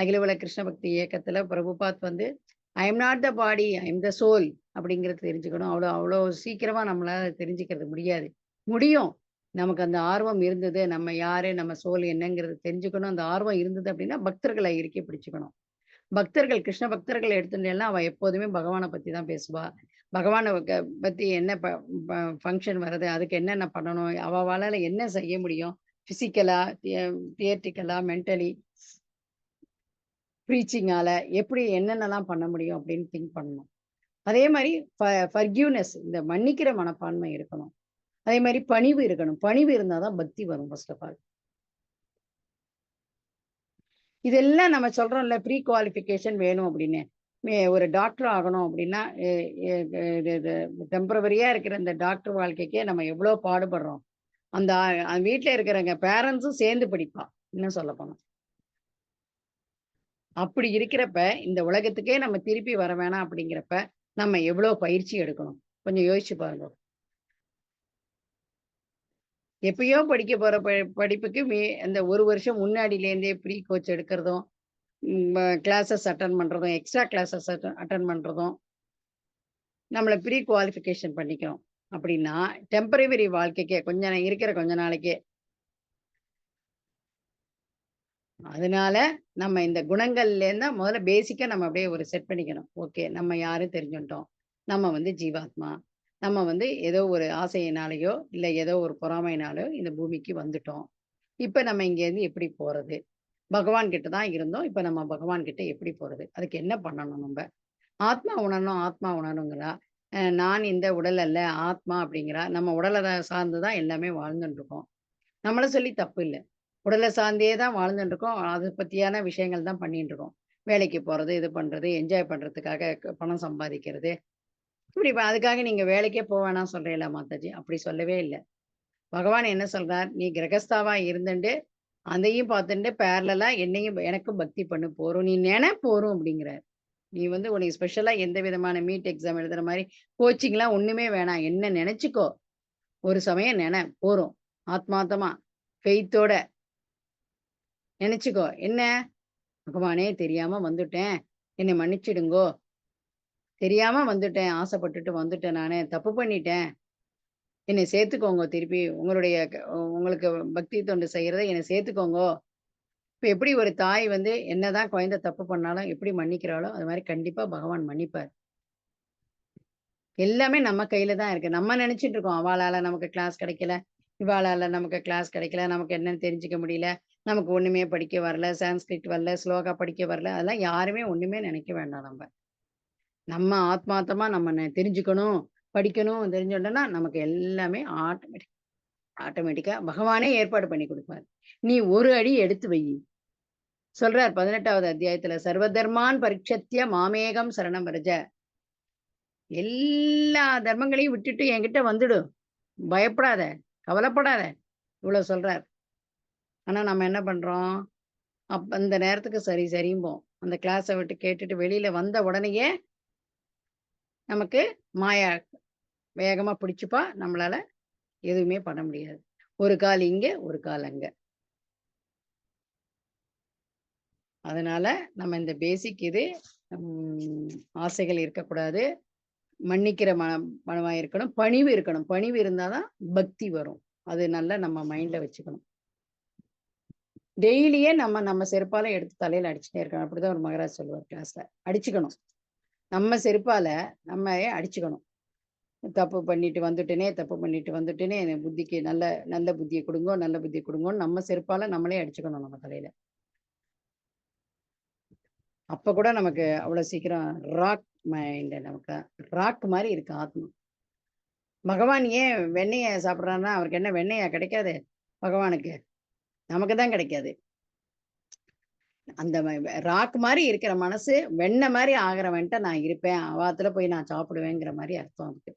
அகில உலக கிருஷ்ண பக்தி இயக்கத்துல பிரபுபாத் வந்து I am not the body, I am the soul அப்படிங்கிறது தெரிஞ்சுக்கணும். அவ்வளோ சீக்கிரமா நம்மளால தெரிஞ்சுக்கிறது முடியாது. முடியும். நமக்கு அந்த ஆர்வம் இருந்தது, நம்ம யாரு, நம்ம சோல் என்னங்கிறது தெரிஞ்சுக்கணும். அந்த ஆர்வம் இருந்தது அப்படின்னா, பக்தர்களை இறுக்கி பிடிச்சுக்கணும். பக்தர்கள், கிருஷ்ண பக்தர்கள் எடுத்துட்டேன்னா, அவ எப்போதுமே பகவான பத்தி தான் பேசுவா. பகவான பத்தி என்ன ஃபங்ஷன் வருது, அதுக்கு என்னென்ன பண்ணணும், அவளால என்ன செய்ய முடியும், பிசிக்கலா, தியரிட்டிக்கலா, மென்டலி, ப்ரீச்சிங்கால எப்படி என்னென்னலாம் பண்ண முடியும் அப்படின்னு திங்க் பண்ணணும். அதே மாரி ஃபர்கிவ்னஸ், இந்த மன்னிக்கிற மனப்பான்மை இருக்கணும். அதே மாரி பணிவு இருக்கணும். பணிவு இருந்தா தான் பக்தி வரும் ஃபர்ஸ்ட் ஆஃப் ஆல். இதெல்லாம் நம்ம சொல்றோம்ல, ப்ரீ குவாலிஃபிகேஷன் வேணும் அப்படின்னு. ஒரு டாக்டர் ஆகணும் அப்படின்னா, இது டெம்பரவரியா இருக்கிற இந்த டாக்டர் வாழ்க்கைக்கே நம்ம எவ்வளோ பாடுபடுறோம். அந்த வீட்ல இருக்கிறவங்க பேரண்ட்ஸும் சேர்ந்து படிப்பா, இன்னும் சொல்லப்போனா. அப்படி இருக்கிறப்ப, இந்த உலகத்துக்கே நம்ம திருப்பி வர வேணாம் அப்படிங்கிறப்ப, நம்ம எவ்வளோ பயிற்சி எடுக்கணும். கொஞ்சம் யோசிச்சு பாருங்க. எப்பயோ படிக்க போற படிப்புக்கு அந்த 1 வருஷம் முன்னாடிலேருந்தே ப்ரீ கோச் எடுக்கிறதும், கிளாஸஸ் அட்டெண்ட் பண்றதும், எக்ஸ்ட்ரா கிளாஸஸ் அட்டெண்ட் பண்றதும், நம்மள ப்ரீ குவாலிஃபிகேஷன் பண்ணிக்கிறோம். அப்படின்னா, டெம்பரவரி வாழ்க்கைக்கே கொஞ்ச நாளைக்கே. அதனால நம்ம இந்த குணங்கள்லேருந்து முதல்ல பேசிக்கா நம்ம அப்படியே ஒரு செட் பண்ணிக்கணும். ஓகே, நம்ம யாருன்னு தெரிஞ்சுட்டோம். நம்ம ஜீவாத்மா. நம்ம ஏதோ ஒரு ஆசையினாலயோ, இல்ல ஏதோ ஒரு பொறாமையினாலோ இந்த பூமிக்கு வந்துட்டோம். இப்ப நம்ம இங்கேருந்து எப்படி போறது? பகவான் கிட்ட தான் இருந்தோம். இப்ப நம்ம பகவான் கிட்ட எப்படி போறது? அதுக்கு என்ன பண்ணணும் நம்ப? ஆத்மா உணரணும், ஆத்மா உணரணுங்கிறா. நான் இந்த உடல் அல்ல, ஆத்மா அப்படிங்கிறா. நம்ம உடல சார்ந்து தான் எல்லாமே வாழ்ந்துட்டு இருக்கோம். நம்மள சொல்லி தப்பு இல்ல. உடல சார்ந்தே தான் வாழ்ந்துட்டு இருக்கோம். அத பத்தியான விஷயங்கள் தான் பண்ணிட்டு இருக்கோம். வேலைக்கு போறது, இது பண்றது, என்ஜாய் பண்றதுக்காக பணம் சம்பாதிக்கிறது. இப்படி அதுக்காக நீங்க வேலைக்கே போ வேணாம்னு சொல்றீங்களா மாதாஜி? அப்படி சொல்லவே இல்ல. பகவான் என்ன சொல்றார்? நீ கிரகஸ்தாவா இருந்துண்டு, அதையும் பார்த்துண்டு பேரலலா எனக்கும் பக்தி பண்ணு போரும். நீ போரும் அப்படிங்கிறார். நீ உனக்கு ஸ்பெஷலா எந்த விதமான மீட் எக்ஸாம் எழுதுற மாரி கோச்சிங்லாம் ஒண்ணுமே வேணாம். என்ன நெனச்சுக்கோ. ஒரு சமயம் போரும். ஆத்மார்த்தமா, ஃபெய்த்தோட நெனச்சுக்கோ. என்ன? பகவானே தெரியாம வந்துட்டேன். என்னை மன்னிச்சிடுங்கோ. தெரியாம வந்துட்டேன். ஆசைப்பட்டுட்டு வந்துட்டேன் நானு. தப்பு பண்ணிட்டேன். என்னை சேர்த்துக்கோங்க திருப்பி. உங்களுக்கு பக்தி தொண்டு செய்யறத என்னை சேர்த்துக்கோங்கோ. இப்ப எப்படி ஒரு தாய் என்னதான் குழந்தை தப்பு பண்ணாலும் எப்படி மன்னிக்கிறாளோ, அது மாரி கண்டிப்பா பகவான் மன்னிப்பார். எல்லாமே நம்ம கையில தான் இருக்கு. நம்ம நெனச்சுட்டு இருக்கோம், அவாளால நமக்கு கிளாஸ் கிடைக்கல, இவாளால நமக்கு கிளாஸ் கிடைக்கல, நமக்கு என்னன்னு தெரிஞ்சுக்க முடியல, நமக்கு ஒண்ணுமே படிக்க வரல, சான்ஸ்கிரிட் வரல, ஸ்லோகா படிக்க வரல. அதெல்லாம் யாருமே ஒண்ணுமே நினைக்க வேண்டாம் நம்ம. நம்ம ஆத்மார்த்தமா நம்ம தெரிஞ்சுக்கணும், படிக்கணும் தெரிஞ்சுட்டோம்னா, நமக்கு எல்லாமே ஆட்டோமேட்டிக்கா பகவானே ஏற்பாடு பண்ணி குடுப்பார். நீ ஒரு அடி எடுத்து வை. சொல்றார் 18வது அத்தியாயத்துல, சர்வதர்மான் பரிக்ஷத்ய மாமேகம் சரணம் வரஜ. எல்லா தர்மங்களையும் விட்டுட்டு என்கிட்ட வந்துடு. பயப்படாத, கவலைப்படாத. இவ்வளவு சொல்றார். ஆனா நம்ம என்ன பண்றோம்? அந்த நேரத்துக்கு சரி சரிம்போம். அந்த கிளாஸ விட்டு கேட்டுட்டு வெளியில வந்த உடனேயே நமக்கு மாயா வேகமா பிடிச்சுப்பா. நம்மளால எதுவுமே பண்ண முடியாது. ஒரு கால் இங்க, ஒரு கால் அங்க. அதனால நம்ம இந்த பேசிக் இது ஆசைகள் இருக்கக்கூடாது. மன்னிக்கிற மனமா இருக்கணும். பணிவு இருக்கணும். பணிவு இருந்தாதான் பக்தி வரும். அது நல்லா நம்ம மைண்ட்ல வச்சுக்கணும். டெய்லியே நம்ம செருப்பால எடுத்து தலையில அடிச்சுட்டே இருக்கணும். அப்படிதான் ஒரு மகராஜ் சொல்லுவார் கிளாஸ்ல. அடிச்சுக்கணும். நம்ம செருப்பால நம்ம அடிச்சுக்கணும். தப்பு பண்ணிட்டு வந்துட்டேனே, என் புத்திக்கு நல்ல நல்ல புத்திய குடுங்கோ, நல்ல புத்திய குடுங்கோன்னு நம்ம செருப்பால நம்மளே அடிச்சுக்கணும் நம்ம தலையில. அப்ப கூட நமக்கு அவ்வளவு சீக்கிரம் ராக் மைண்ட், நமக்கு ராக் மாதிரி இருக்கு ஆத்மா. பகவான் ஏன் வெண்ணெய சாப்பிடுறாருன்னா, அவருக்கு என்ன வெண்ணெயா கிடைக்காது? பகவானுக்கு நமக்கு தான் கிடைக்காது. அந்த ராக் மாதிரி இருக்கிற மனசு வெண்ணெய் மாதிரி ஆகிறவன்ட்ட நான் இருப்பேன், அவாத்துல போய் நான் சாப்பிடுவேங்கிற மாதிரி அர்த்தம் அதுக்கு.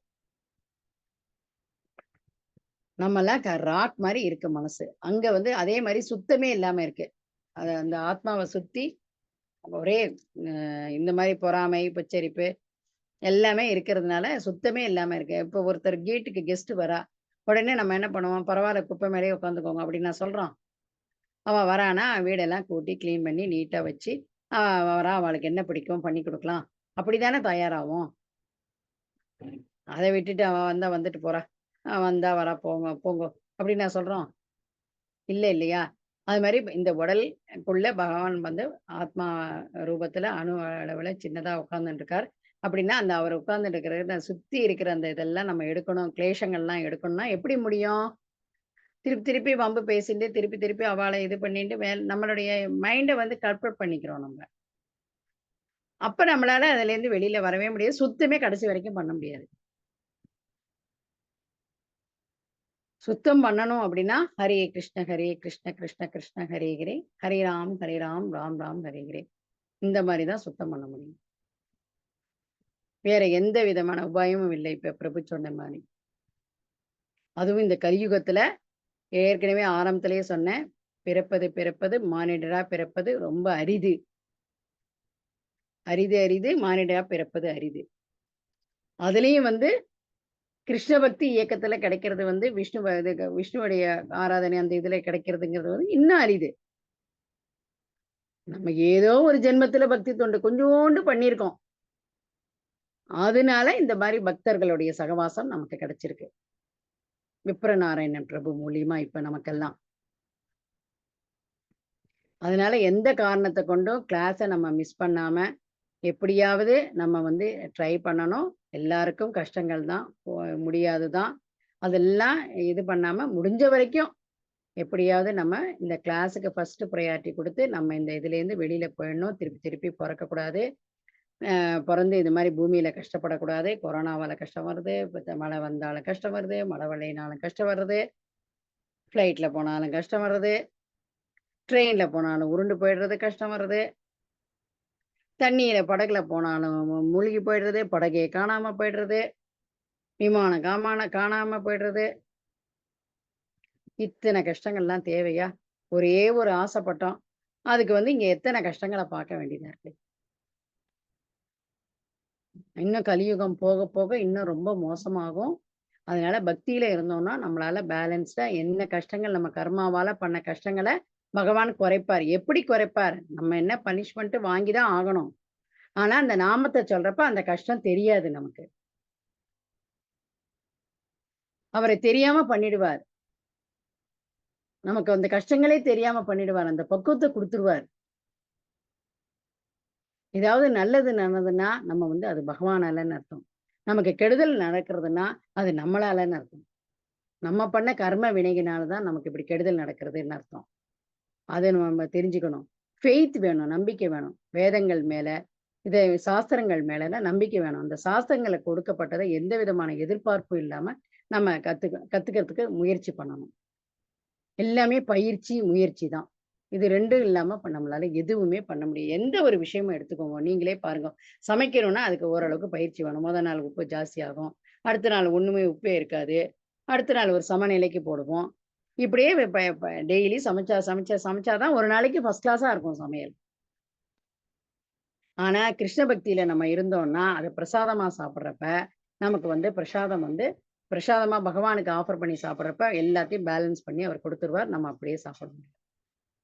நம்மலாம் ராக் மாதிரி இருக்கு மனசு. அங்க அதே மாதிரி சுத்தமே இல்லாம இருக்கு. அந்த ஆத்மாவை சுத்தி ஒரே இந்த மாதிரி பொறாமை, பச்சரிப்பு எல்லாமே இருக்கிறதுனால சுத்தமே இல்லாம இருக்கு. இப்ப ஒருத்தர் கேட்டுக்கு கெஸ்ட் வரா, உடனே நம்ம என்ன பண்ணுவோம்? பரவாயில்ல, குப்பை மேலேயே உட்காந்துக்கோங்க அப்படின்னு நான் சொல்றோம். அவ வரானா வீடெல்லாம் கூட்டி கிளீன் பண்ணி நீட்டா வச்சு, வரா, அவளுக்கு என்ன பிடிக்கும் பண்ணி கொடுக்கலாம், அப்படித்தானே தயாராகும். அதை விட்டுட்டு அவ வந்துட்டு போறா, வந்தா வரா, போங்க போங்க அப்படின்னு நான் சொல்றோம் இல்லையா? அது மாதிரி இந்த உடலுக்குள்ள பகவான் வந்து ஆத்மா ரூபத்துல அணு அளவுல சின்னதா உட்கார்ந்துட்டு இருக்கார். அப்படின்னா அந்த அவர் உட்கார்ந்துட்டு இருக்கிற சுத்தி இருக்கிற அந்த இதெல்லாம் நம்ம எடுக்கணும், கிளேசங்கள்லாம் எடுக்கணும்னா எப்படி முடியும்? திருப்பி திருப்பி வம்பு பேசிட்டு திருப்பி திருப்பி அவளை இது பண்ணிட்டு நம்மளுடைய மைண்டை வந்து கற்பட் பண்ணிக்கிறோம் நம்ம. அப்ப நம்மளால அதுல இருந்து வெளியில வரவே முடியாது. சுத்தமே கடைசி வரைக்கும் பண்ண முடியாது. சுத்தம் பண்ணணும் அப்படின்னா ஹரே கிருஷ்ண கிருஷ்ண கிருஷ்ண ஹரே ஹரே, ஹரே ராம் ராம் ராம் ஹரே ஹரே. இந்த மாதிரிதான் சுத்தம் பண்ண முடியும். வேற எந்த விதமான உபாயமும் இல்லை. இப்ப பிரபு சொன்ன மாதிரி. அதுவும் இந்த கலியுகத்துல ஏற்கனவே ஆரம்பத்திலேயே சொன்னேன், பிறப்பது மானிடரா பிறப்பது ரொம்ப அரிது. அரிது மானிடரா பிறப்பது அரிது. அதுலயும் வந்து கிருஷ்ண பக்தி இயக்கத்துல கிடைக்கிறது வந்து விஷ்ணுவுடைய ஆராதனை அந்த இதுல கிடைக்கிறதுங்கிறது வந்து இன்னும் அரிது. நம்ம ஏதோ ஒரு ஜென்மத்துல பக்தி தொண்டு கொஞ்சோண்டு பண்ணியிருக்கோம். அதனால இந்த மாதிரி பக்தர்களுடைய சகவாசம் நமக்கு கிடைச்சிருக்கு. விப்ரநாராயணன் பிரபு மூலியமா இப்ப நமக்கெல்லாம். அதனால எந்த காரணத்தை கொண்டும் கிளாஸை நம்ம மிஸ் பண்ணாம எப்படியாவது நம்ம வந்து ட்ரை பண்ணணும். எல்லாருக்கும் கஷ்டங்கள் தான், முடியாதுதான். அதெல்லாம் இது பண்ணாம முடிஞ்ச வரைக்கும் எப்படியாவது நம்ம இந்த கிளாஸுக்கு ஃபர்ஸ்ட் ப்ரையாரிட்டி கொடுத்து நம்ம இந்த இதுலேருந்து வெளியில போயிடணும். திருப்பி திருப்பி பிறக்கக்கூடாது. பிறந்து இது மாதிரி பூமியில கஷ்டப்படக்கூடாது. கொரோனாவால கஷ்டம் வருது, மழை வந்தாலும் கஷ்டம் வருது, மழை வெள்ளையினாலும் கஷ்டம் வருது, ஃப்ளைட்ல போனாலும் கஷ்டம் வருது, ட்ரெயின்ல போனாலும் உருண்டு போயிடுறது கஷ்டம் வருது, தண்ணியில படகுல போனாலும் மூழ்கி போயிடுறது, படகே காணாம போயிடுறது, விமானம் காணாம போயிடுறது. இத்தனை கஷ்டங்கள்லாம் தேவையா? ஒரே ஒரு ஆசைப்பட்டோம், அதுக்கு வந்து இங்க எத்தனை கஷ்டங்களை பார்க்க வேண்டியதா இருக்கு. இன்னும் கலியுகம் போக போக இன்னும் ரொம்ப மோசமாகும். அதனால பக்தியில இருந்தோம்னா நம்மளால பேலன்ஸ்டா என்ன கஷ்டங்கள் நம்ம கர்மாவால பண்ண கஷ்டங்களை பகவான் குறைப்பார். எப்படி குறைப்பார்? நம்ம என்ன பனிஷ்மெண்ட் வாங்கிதான் ஆகணும். ஆனா அந்த நாமத்தை சொல்றப்ப அந்த கஷ்டம் தெரியாது நமக்கு. அவரை தெரியாம பண்ணிடுவார். நமக்கு அந்த கஷ்டங்களே தெரியாம பண்ணிடுவார். அந்த பக்குவத்தை கொடுத்துருவார். ஏதாவது நல்லது நடந்ததுன்னா நம்ம வந்து அது பகவானாலன்னு அர்த்தம். நமக்கு கெடுதல் நடக்கிறதுனா அது நம்மளாலன்னு அர்த்தம். நம்ம பண்ண கர்ம வினைகினால்தான் நமக்கு இப்படி கெடுதல் நடக்கிறதுன்னு அர்த்தம். அதை நம்ம தெரிஞ்சுக்கணும். ஃபெய்த் வேணும், நம்பிக்கை வேணும். வேதங்கள் மேல இதை சாஸ்திரங்கள் மேல நம்பிக்கை வேணும். அந்த சாஸ்திரங்களை கொடுக்கப்பட்டதை எந்த விதமான எதிர்பார்ப்பும் இல்லாம நம்ம கத்துக்கிறதுக்கு முயற்சி பண்ணணும். எல்லாமே பயிற்சி முயற்சி தான். இது ரெண்டும் இல்லாம நம்மளால எதுவுமே பண்ண முடியும். எந்த ஒரு விஷயமும் எடுத்துக்கோங்க, நீங்களே பாருங்க. சமைக்கணும்னா அதுக்கு ஓரளவுக்கு பயிற்சி வேணும். முதல் நாள் உப்பு ஜாஸ்தி ஆகும், அடுத்த நாள் ஒண்ணுமே உப்பே இருக்காது, அடுத்த நாள் ஒரு சமநிலைக்கு போடுவோம். இப்படியே டெய்லி சமைச்சாதான் ஒரு நாளைக்கு ஃபர்ஸ்ட் கிளாஸா இருக்கும் சமையல். ஆனா கிருஷ்ண பக்தியில நம்ம இருந்தோம்னா அதை பிரசாதமா சாப்பிட்றப்ப நமக்கு வந்து பிரசாதமா பகவானுக்கு ஆஃபர் பண்ணி சாப்பிட்றப்ப எல்லாத்தையும் பேலன்ஸ் பண்ணி அவர் கொடுத்துருவார். நம்ம அப்படியே சாப்பிட முடியும்.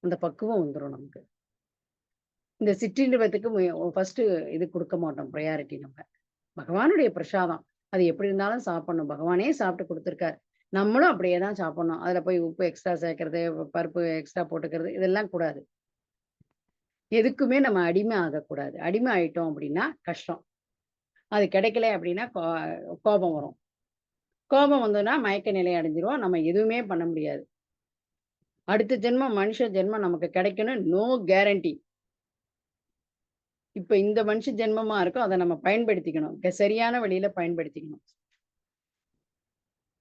அந்த பக்குவம் வந்துடும் நமக்கு. இந்த சிற்றின்பத்துக்கு ஃபர்ஸ்ட் இது கொடுக்க மாட்டோம் ப்ரையாரிட்டி. நம்ம பகவானுடைய பிரசாதம் அது எப்படி இருந்தாலும் சாப்பிடணும். பகவானே சாப்பிட்டு கொடுத்துருக்காரு, நம்மளும் அப்படியே தான் சாப்பிடணும். அதுல போய் உப்பு எக்ஸ்ட்ரா சேர்க்கறது, பருப்பு எக்ஸ்ட்ரா போட்டுக்கிறது, இதெல்லாம் கூடாது. எதுக்குமே நம்ம அடிமை ஆகக்கூடாது. அடிமை ஆயிட்டோம் அப்படின்னா கஷ்டம். அது கிடைக்கல அப்படின்னா கோபம் வரும். கோபம் வந்ததுன்னா மயக்க நிலை அடைஞ்சிரும். நம்ம எதுவுமே பண்ண முடியாது. அடுத்த ஜென்மம் மனுஷ ஜென்மம் நமக்கு கிடைக்கணும், நோ கேரண்டி. இப்ப இந்த மனுஷ ஜென்மமா இருக்கும், அதை நம்ம பயன்படுத்திக்கணும். சரியான வழியில பயன்படுத்திக்கணும்.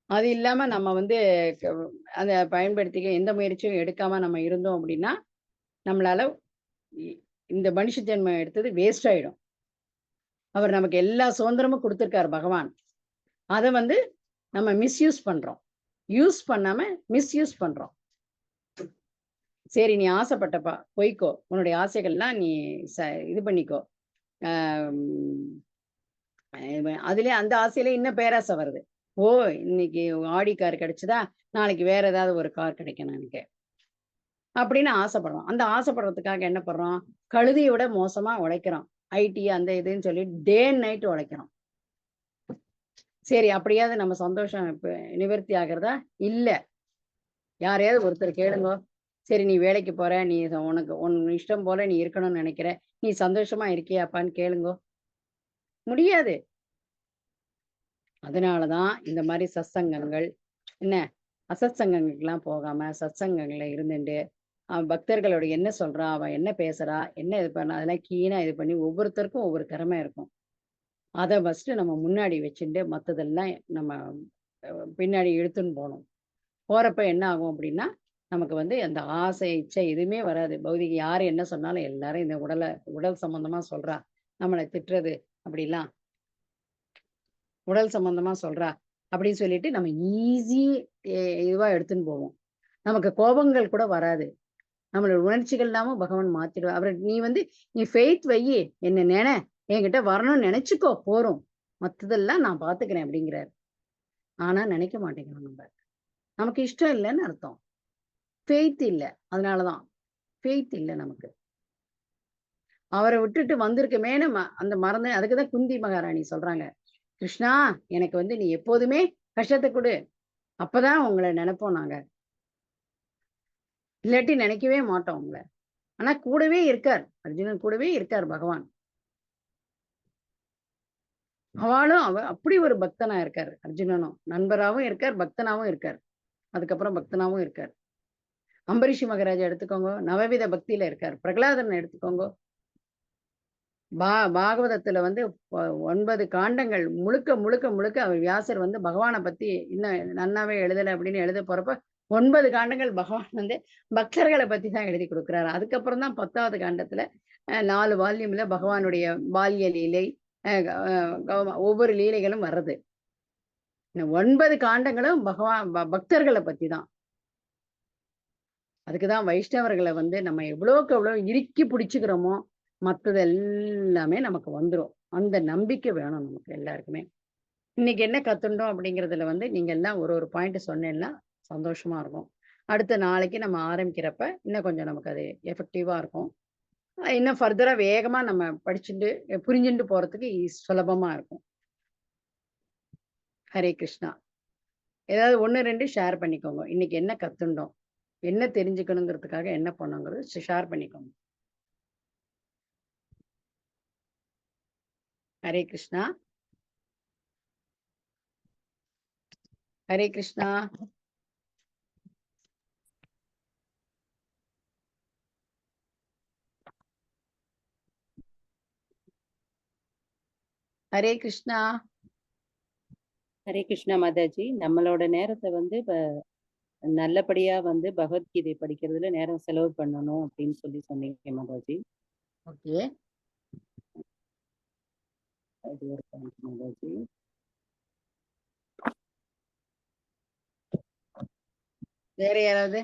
அது இல்லாம நம்ம வந்து அதை பயன்படுத்திக்க எந்த முயற்சியும் எடுக்காம நம்ம இருந்தோம் அப்படின்னா நம்மளால இந்த மனுஷ ஜென்மம் எடுத்தது வேஸ்ட் ஆயிடும். அவர் நமக்கு எல்லா சுதந்திரமும் கொடுத்திருக்காரு பகவான். அதை வந்து நம்ம மிஸ்யூஸ் பண்றோம். யூஸ் பண்ணாம மிஸ்யூஸ் பண்றோம். சரி, நீ ஆசைப்பட்டப்பா போய்க்கோ, உன்னுடைய ஆசைகள்லாம் நீ இது பண்ணிக்கோ. அதுல அந்த ஆசையில இன்னும் பேராசை வருது. ஓ, இன்னைக்கு ஆடி கார் கிடைச்சதா, நாளைக்கு வேற ஏதாவது ஒரு கார் கிடைக்கணும் எனக்கு அப்படின்னு ஆசைப்படுறோம். அந்த ஆசைப்படுறதுக்காக என்ன பண்றோம்? கழுதையை விட மோசமா உழைக்கிறோம். ஐடி அந்த இதுன்னு சொல்லி டே அண்ட் நைட் உழைக்கிறோம். சரி, அப்படியாவது நம்ம சந்தோஷம் இப்ப நிவர்த்தி ஆகிறதா? இல்ல. யாரையாவது ஒருத்தர் கேளுங்க. சரி நீ வேலைக்கு போற, நீ உனக்கு உன் இஷ்டம் போல நீ இருக்கணும்னு நினைக்கிற, நீ சந்தோஷமா இருக்கியாப்பான்னு கேளுங்க. முடியாது. அதனாலதான் இந்த மாதிரி சத்சங்கங்கள் என்ன அசத்சங்கங்களுக்கெல்லாம் போகாம சத்சங்கங்கள்ல இருந்துட்டு பக்தர்களோட என்ன சொல்றா, அவ என்ன பேசுறா, என்ன இது பண்ண, அதெல்லாம் கீனா இது பண்ணி ஒவ்வொருத்தருக்கும் ஒவ்வொரு திறமை இருக்கும். அதை ஃபர்ஸ்ட் நம்ம முன்னாடி வச்சுட்டு மற்றதெல்லாம் நம்ம பின்னாடி இழுத்துன்னு போகணும். போறப்ப என்ன ஆகும் அப்படின்னா நமக்கு வந்து அந்த ஆசை இச்சை எதுவுமே வராது. பௌதிக யாரு என்ன சொன்னாலும் எல்லாரும் இந்த உடல் சம்பந்தமா சொல்றா, நம்மளை திட்டுறது அப்படிலாம் உடல் சம்பந்தமா சொல்றா அப்படின்னு சொல்லிட்டு நம்ம ஈஸி இதுவா எடுத்துன்னு போவோம். நமக்கு கோபங்கள் கூட வராது. நம்மளோட உணர்ச்சிகள் இல்லாம பகவான் மாத்திடுவா. அவர் நீ ஃபெய்த் வையி, என்ன என்கிட்ட வரணும்னு நினைச்சுக்கோ போறோம், மத்ததெல்லாம் நான் பாத்துக்கிறேன் அப்படிங்கிறாரு. ஆனா நினைக்க மாட்டேங்கிறோம். நமக்கு இஷ்டம் இல்லைன்னு அர்த்தம். ஃபெய்த் இல்லை. அதனாலதான் ஃபெய்த் இல்லை நமக்கு. அவரை விட்டுட்டு வந்திருக்கமே நம்ம அந்த மறந்து. அதுக்குதான் குந்தி மகாராணி சொல்றாங்க, கிருஷ்ணா எனக்கு நீ எப்போதுமே கஷ்டத்தை கொடு, அப்பதான் உங்களை நினைப்போம் நாங்க, இல்லாட்டி நினைக்கவே மாட்டோம் உங்களை. ஆனா கூடவே இருக்கார், அர்ஜுனன் கூடவே இருக்கார் பகவான். அவளும் அப்படி ஒரு பக்தனா இருக்காரு. அர்ஜுனனும் நண்பராகவும் இருக்கார், பக்தனாவும் இருக்கார். அதுக்கப்புறம் பக்தனாவும் இருக்கார். அம்பரீஷ் மகாராஜா எடுத்துக்கோங்க, நவவித பக்தியில இருக்கார். பிரகலாதன் எடுத்துக்கோங்க, பாகவதத்துல 9 காண்டங்கள் முழுக்க முழுக்க முழுக்க அவர் வியாசர் பகவானை பத்தி இன்னும் நன்னாவே எழுதலை அப்படின்னு எழுத போறப்ப 9 காண்டங்கள் பகவான் பக்தர்களை பத்தி தான் எழுதி கொடுக்குறாரு. அதுக்கப்புறம் தான் 10வது காண்டத்துல 4 வால்யூம்ல பகவானுடைய பால்ய லீலை, ஒவ்வொரு லீலைகளும் வர்றது. 9 காண்டங்களும் பக்தர்களை பத்தி தான். அதுக்குதான் வைஷ்ணவர்களை நம்ம எவ்வளவுக்கு எவ்வளவு இறுக்கி பிடிச்சுக்கிறோமோ மற்றது எல்லாமே நமக்கு வந்துடும். அந்த நம்பிக்கை வேணும் நமக்கு எல்லாருக்குமே. இன்னைக்கு என்ன கத்துண்டோம் அப்படிங்கிறதுல நீங்க எல்லாம் ஒரு பாயிண்ட் சொன்னேன்னா சந்தோஷமா இருக்கும். அடுத்த நாளைக்கு நம்ம ஆரம்பிக்கிறப்ப இன்னும் கொஞ்சம் நமக்கு அது எஃபெக்டிவா இருக்கும். இன்னும் ஃபர்தரா வேகமா நம்ம படிச்சுட்டு புரிஞ்சுட்டு போறதுக்கு சுலபமா இருக்கும். ஹரே கிருஷ்ணா. ஏதாவது 1, 2 ஷேர் பண்ணிக்கோங்க. இன்னைக்கு என்ன கத்துண்டோம், என்ன தெரிஞ்சுக்கணுங்கிறதுக்காக என்ன பண்ணுங்கிறது ஷேர் பண்ணிக்கோங்க. ஹரே கிருஷ்ணா. ஹரே கிருஷ்ணா. ஹரே கிருஷ்ணா. ஹரே கிருஷ்ணா மாதாஜி. நம்மளோட நேரத்தை இப்ப நல்லபடியா பகவத்கீதை படிக்கிறதுல நேரம் செலவு பண்ணணும் அப்படின்னு சொன்னீங்க மாதாஜி. ஓகே, அது ஒரு பாயிண்ட் மாதாஜி. வேற யாராவது?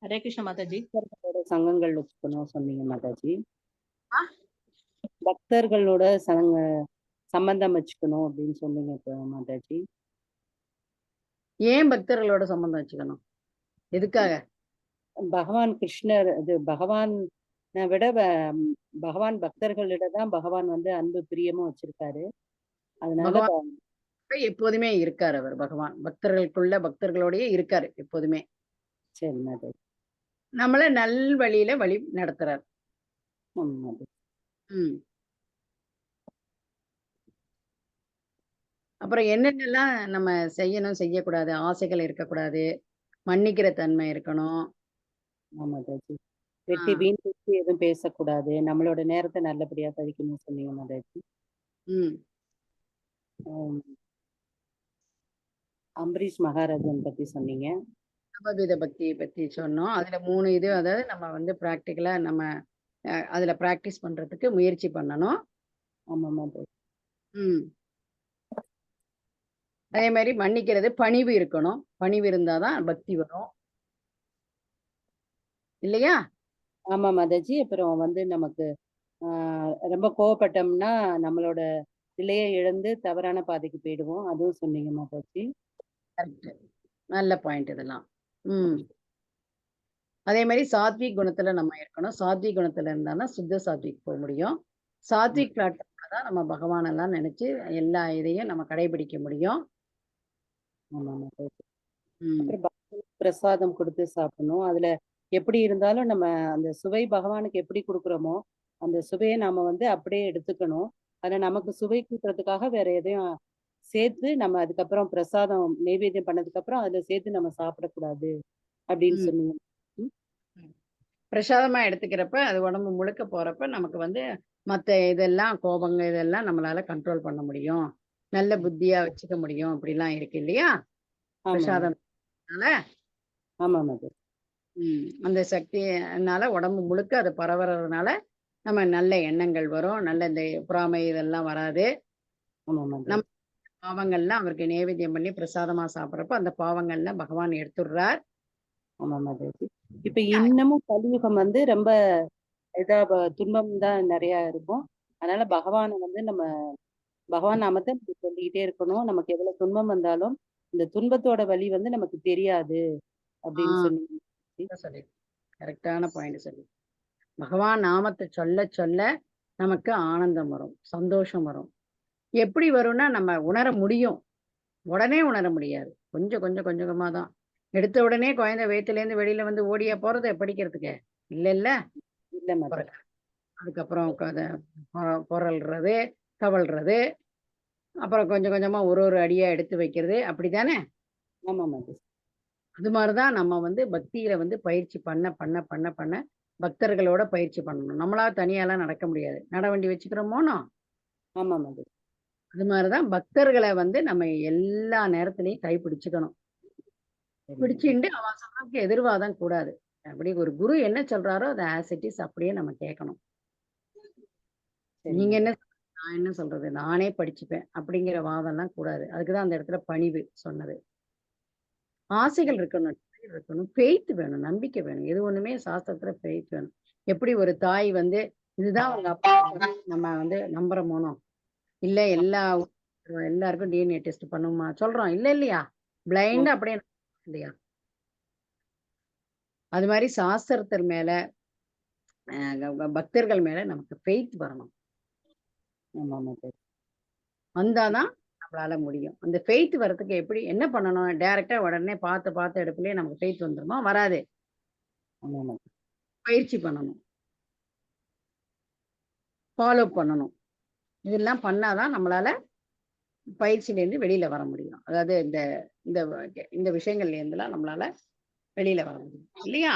ஹரே கிருஷ்ண மாதாஜி. சங்கங்கள் வச்சுக்கணும் சொன்னீங்க மாதாஜி. பக்தர்களோட சம்பந்தம் வச்சுக்கணும் அப்படின்னு சொன்னீங்க மாதாஜி. ஏன் பக்தர்களோட சம்பந்தம் வச்சுக்கணும்? எதுக்காக? பகவான் கிருஷ்ணர் பகவான் விட பகவான் பக்தர்களிட தான் பகவான் அன்பு பிரியமும் வச்சிருக்காரு. அதனால எப்போதுமே இருக்காரு அவர். பகவான் பக்தர்களுக்குள்ள பக்தர்களோடயே இருக்காரு எப்போதுமே. சரி மாதாஜி. நம்மள நல் வழியில வழி நடத்துறார். அப்புறம் என்னென்னலாம் நம்ம செய்யணும், செய்யக்கூடாது, ஆசைகள் இருக்கக்கூடாது, மன்னிக்கிற தன்மை இருக்கணும். மாதாஜி. வெட்டி வீண் பேசி எதுவும் பேசக்கூடாது, நம்மளோட நேரத்தை நல்லபடியா கழிக்கணும்னு சொன்னீங்க மாதாஜி. அம்பரீஷ் மகாராஜன் பத்தி சொன்னீங்க. நவவித பக்தியை பத்தி சொன்னோம். அதுல 3 இது, அதாவது நம்ம பிராக்டிக்கலா நம்ம அதுல பிராக்டிஸ் பண்றதுக்கு முயற்சி பண்ணணும். ஆமா மாதாஜி. அதே மாதிரி மன்னிக்கிறது, பணிவு இருக்கணும். பணிவு இருந்தாதான் பக்தி வரும் இல்லையா? ஆமா மாதாஜி. அப்புறம் நமக்கு ரொம்ப கோவப்பட்டோம்னா நம்மளோட நிலையை இழந்து தவறான பாதைக்கு போயிடுவோம், அதுவும் சொன்னீங்க மாதாஜி. நல்ல பாயிண்ட் இதெல்லாம். அதே மாதிரி சாத்விக் குணத்துல நம்ம இருக்கணும். சாத்விக் குணத்துல இருந்தா சுத்த சாத்விக் போக முடியும். சாத்விக் பிளாட்ஃபார்ம்ல தான் நம்ம பகவான் எல்லாம் நினைச்சு எல்லா இதையும் நம்ம கடைபிடிக்க முடியும். ம் அப்புறம் பகவானுக்கு பிரசாதம் கொடுத்து சாப்பிடணும். அதுல எப்படி இருந்தாலும் நம்ம அந்த சுவை பகவானுக்கு எப்படி கொடுக்குறோமோ அந்த சுவையை நாம வந்து அப்படியே எடுத்துக்கணும். அதுல நமக்கு சுவை கூட்டுறதுக்காக வேற எதையும் சேர்த்து நம்ம அதுக்கப்புறம் பிரசாதம் நெய்வேத்தியம் பண்ணதுக்கு அப்புறம் அதுல சேர்த்து நம்ம சாப்பிடக்கூடாது அப்படின்னு ம் சொன்னீங்க. ம். பிரசாதமா எடுத்துக்கிறப்ப அது உடம்பு முழுக்க போறப்ப நமக்கு வந்து மத்த இதெல்லாம் கோபங்க இதெல்லாம் நம்மளால கண்ட்ரோல் பண்ண முடியும். நல்ல புத்தியா வச்சுக்க முடியும். அப்படிலாம் இருக்கு இல்லையா? ஆமா பிரசாதம்னால ஆமா மாதாஜி. அந்த சக்தினால உடம்பு முழுக்க அது பரவறதுனால நம்ம நல்ல எண்ணங்கள் வரும். நல்ல இந்த பொறாமை இதெல்லாம் வராது. ஆமா மாதாஜி. நம்ம பாவங்கள்லாம் அவருக்கு நைவேத்தியம் பண்ணி பிரசாதமா சாப்பிடுறப்ப அந்த பாவங்கள்லாம் பகவான் எடுத்துடுறார். ஆமா மாதாஜி. இப்ப இன்னமும் கலியுகம் வந்து ரொம்ப துன்பம் தான் நிறைய இருக்கும். அதனால பகவானை வந்து நம்ம பகவான் நாமத்தை நம்ம சொல்லிக்கிட்டே இருக்கணும். நமக்கு எவ்வளவு துன்பம் வந்தாலும் இந்த துன்பத்தோட வலி வந்து நமக்கு தெரியாது அப்படின்னு ஆ சொன்னீங்க. சொல்லி கரெக்டான பாயிண்ட் சொல்லி பகவான் நாமத்தை சொல்ல சொல்ல நமக்கு ஆனந்தம் வரும், சந்தோஷம் வரும். எப்படி வரும்னா நம்ம உணர முடியும். உடனே உணர முடியாது. கொஞ்சம் கொஞ்சம் கொஞ்சமா தான். எடுத்த உடனே குழந்தை வயித்துல இருந்து வெளியில வந்து ஓடியா போறது படிக்கிறதுக்கு? இல்ல இல்ல. இல்ல மாதாஜி. அதுக்கப்புறம் புரள்றது, தவழ்றது, அப்புறம் கொஞ்சம் கொஞ்சமா ஒரு ஒரு அடியா எடுத்து வைக்கிறது. அப்படித்தானே? ஆமா மாதாஜி. அது மாதிரிதான் நம்ம வந்து பக்தியில வந்து பயிற்சி பண்ண பண்ண பண்ண பண்ண பக்தர்களோட பயிற்சி பண்ணணும். நம்மளா தனியாலாம் நடக்க முடியாது. நடவண்டி வச்சுக்கிறோமோனோ ஆமா மாதாஜி. அது மாதிரிதான் பக்தர்களை வந்து நம்ம எல்லா நேரத்திலையும் கை பிடிச்சுக்கணும். சரி பிடிச்சுண்டு அவன் சொல்றதுக்கு எதிர்வாதம் கூடாது. அப்படி ஒரு குரு என்ன சொல்றாரோ அதை ஆஸ் இட் இஸ் அப்படியே நம்ம கேட்கணும். சரி நீங்க மாதாஜி. என்ன நான் என்ன சொல்றது நானே படிச்சுப்பேன் அப்படிங்கிற வாதம்லாம் கூடாது. அதுக்குதான் அந்த இடத்துல பணிவு சொன்னது. ஆசைகள் இருக்கணும், desire இருக்கணும், ஃபெய்த் வேணும், நம்பிக்கை வேணும். எது ஒண்ணுமே சாஸ்திரத்துல ஃபெய்த் வேணும். எப்படி ஒரு தாய் வந்து இதுதான் அவங்க அப்பா நம்ம வந்து நம்புறோமோனோ இல்ல எல்லாருக்கும் டிஎன்ஏ டெஸ்ட் பண்ணுமா சொல்றோம் இல்ல இல்லையா? பிளைண்டா அப்படியே இல்லையா? அது மாதிரி சாஸ்திரத்தின் மேல பக்தர்கள் மேல நமக்கு ஃபெய்த் வரணும். ஆமா மாதாஜி. வந்தாதான் நம்மளால முடியும். அந்த ஃபெய்த் வரதுக்கு எப்படி என்ன பண்ணணும்? டைரக்டா உடனே பார்த்து பார்த்து எடுப்புலயே நமக்கு ஃபெய்த் வந்துருமா? வராது. ஆமா மாதாஜி. பயிற்சி பண்ணணும், ஃபாலோ பண்ணணும். இதெல்லாம் பண்ணாதான் நம்மளால பயிற்சியில இருந்து வெளியில வர முடியும். அதாவது இந்த இந்த இந்த விஷயங்கள்ல இருந்துலாம் நம்மளால வெளியில வர முடியும் இல்லையா?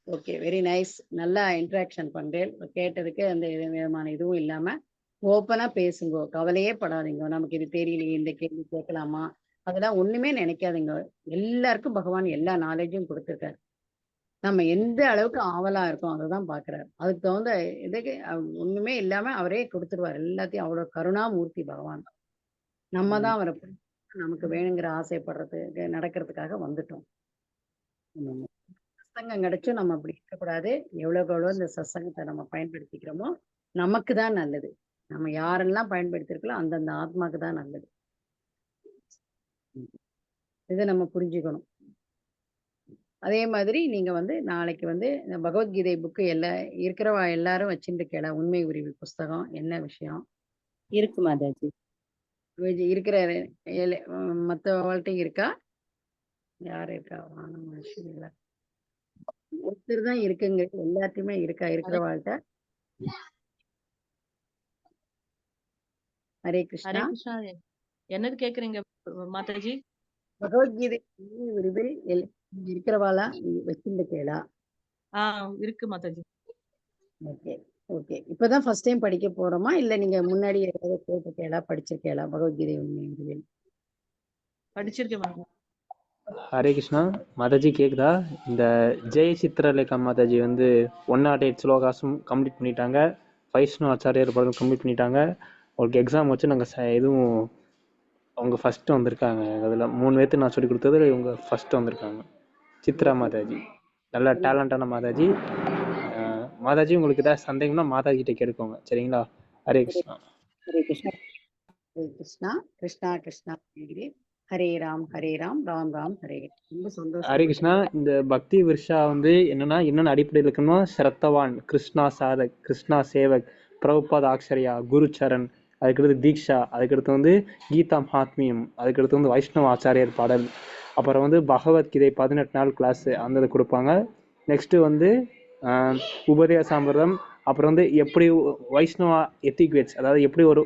Okay, very nice. நல்லா இன்ட்ராக்ஷன் பண்றேன். கேட்டதுக்கு அந்த விதமான இதுவும் இல்லாம ஓப்பனா பேசுங்க. கவலையே படாதீங்க. நமக்கு இது தெரியலையே, இந்த கேள்வி கேட்கலாமா? அதெல்லாம் ஒண்ணுமே நினைக்காதீங்க. எல்லாருக்கும் பகவான் எல்லா நாலேஜும் கொடுத்துருக்காரு. நம்ம எந்த அளவுக்கு ஆவலா இருக்கோம் அததான் பாக்குறாரு. அதுக்கு தகுந்த இதுக்கு ஒண்ணுமே இல்லாம அவரே கொடுத்துருவார் எல்லாத்தையும். அவ்வளவு கருணாமூர்த்தி பகவான். நம்ம தான் அவரை நமக்கு வேணுங்கிற ஆசைப்படுறதுக்கு நடக்கிறதுக்காக வந்துட்டோம். சத்சங்கம் கிடைச்சும் நம்ம அப்படி இருக்கக்கூடாது. எவ்வளவுக்கு எவ்வளவு இந்த சத்சங்கத்தை நம்ம பயன்படுத்திக்கிறோமோ நமக்கு தான் நல்லது. நம்ம யாரெல்லாம் பயன்படுத்திருக்கோம் அந்தந்த ஆத்மாக்கு தான் நல்லது. இதை நம்ம புரிஞ்சுக்கணும். அதே மாதிரி நீங்க வந்து நாளைக்கு வந்து இந்த பகவத்கீதை புக்கு இருக்கிறவா எல்லாரும் வச்சுட்டு கேள. உண்மை உரிமை புஸ்தகம் என்ன விஷயம் இருக்கு மாதாஜி. இருக்கிற மற்றவங்கள்ட்டையும் இருக்கா? யாரு இருக்கா? ஒருத்தர் தான் இருக்குங்க. எல்லாத்தையுமே இருக்கா இருக்கிறவாள்கிட்ட? ஹரே ஹரே கிருஷ்ணா. கிருஷ்ணா. என்னது கேக்குறீங்க மாதாஜி? பகவத்கீதை விரிவில் இருக்கிறவாளா வச்சுட்டு கேளா? இருக்கு மாதாஜி. Okay okay. இப்பதான் ஃபர்ஸ்ட் டைம் படிக்க போறோமா இல்ல நீங்க முன்னாடி ஏதாவது கேட்டிருக்கேளா படிச்சிருக்கேளா பகவத்கீதை உண்மை விரிவில்? படிச்சிருக்கேன் மாதாஜி. ஹரே கிருஷ்ணா. மாதாஜி கேக்குதா? இந்த ஜெய் சித்ரலேகா மாதாஜி வந்து 108 ஸ்லோகாஸும் கம்ப்ளீட் பண்ணிட்டாங்க. வைஷ்ணவ ஆச்சாரியர் படம் கம்ப்ளீட் பண்ணிட்டாங்க. உங்களுக்கு எக்ஸாம் வச்சு நாங்கள் எதுவும் அவங்க ஃபர்ஸ்ட் வந்திருக்காங்க. அதில் 3 பேர்த்து நான் சொல்லி கொடுத்தது இவங்க ஃபர்ஸ்ட் வந்திருக்காங்க. சித்ரா மாதாஜி நல்ல டேலண்டான மாதாஜி. மாதாஜி உங்களுக்கு ஏதாவது சந்தேகம்னா மாதாஜி கிட்ட கேட்கோங்க, சரிங்களா? ஹரே கிருஷ்ணா. ஹரே கிருஷ்ணா. ஹரே கிருஷ்ணா. கிருஷ்ணா கிருஷ்ணா ஹரே ராம் ராம் ராம் ஹரே. ரொம்ப சந்தோஷம். ஹரே கிருஷ்ணா. இந்த பக்தி விர்ஷா வந்து என்னென்ன அடிப்படையில் இருக்குன்னா, ஸ்ரத்தவான், கிருஷ்ணா சாதக், கிருஷ்ணா சேவக், பிரபுபாத் ஆக்ஷரியா, குரு சரண், அதுக்கடுத்து தீக்ஷா, அதுக்கடுத்து வந்து கீதா மகாத்மியம், அதுக்கடுத்து வந்து வைஷ்ணவ ஆச்சாரியர் பாடல், அப்புறம் வந்து பகவத்கீதை 18 நாள் கிளாஸ் அந்த இது கொடுப்பாங்க. நெக்ஸ்ட் வந்து உபதேசாமிர்தம், அப்புறம் வந்து எப்படி வைஷ்ணவா எத்திக்வேட்ஸ், அதாவது எப்படி ஒரு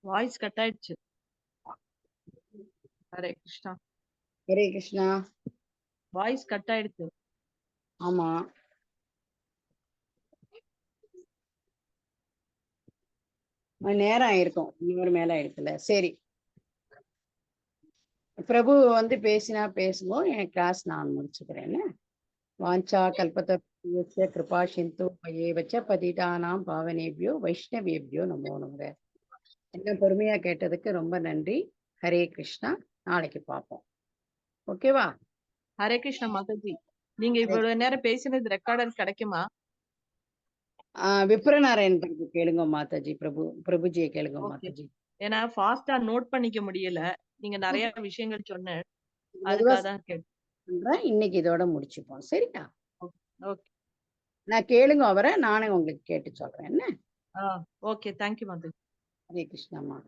வாய்ஸ் கட் ஆயிடுச்சு. ஹரே கிருஷ்ணா. ஹரே கிருஷ்ணா. வாய்ஸ் கட் ஆயிடுச்சு. ஆமா, நேரம் ஆயிருக்கும், இன்னொரு மேல ஆயிருக்குல்ல. சரி, பிரபு வந்து பேசினா பேசுவோம். என் கிளாஸ் நான் முடிச்சுக்கிறேன். வாஞ்சா கல்பத்தருஷ்ய கிருபா சிந்து மயேவச்ச பதிதானாம் பாவனேபியோ வைஷ்ணவேபியோ நமோ நமக. என்ன பொறுமையா கேட்டதுக்கு ரொம்ப நன்றி. ஹரே கிருஷ்ணா. நாளைக்கு பார்ப்போம். ஓகேவா? ஹரே கிருஷ்ணா மாதாஜி. நீங்க இவ்வளவு நேரம் பேசினது ரெக்கார்டர் கிடைக்குமா? விப்ரநாராயண் பிரபு கேளுங்க மாதாஜி. பிரபுஜியை கேளுங்க ஓகே. மாதாஜி. ஏன்னா ஃபாஸ்டா நோட் பண்ணிக்க முடியல. நீங்க நிறைய விஷயங்கள் சொன்ன, மெதுவா அதுக்காக தான் கேட்டேன். சொல்றேன். இன்னைக்கு இதோட முடிச்சுப்போம். சரியா? ஓகே. நான் கேளுங்க அவரை, நானே உங்களுக்கு கேட்டு சொல்றேன். என்ன? ஓகே. தேங்க்யூ மாதாஜி. ஹரே கிருஷ்ணாமா.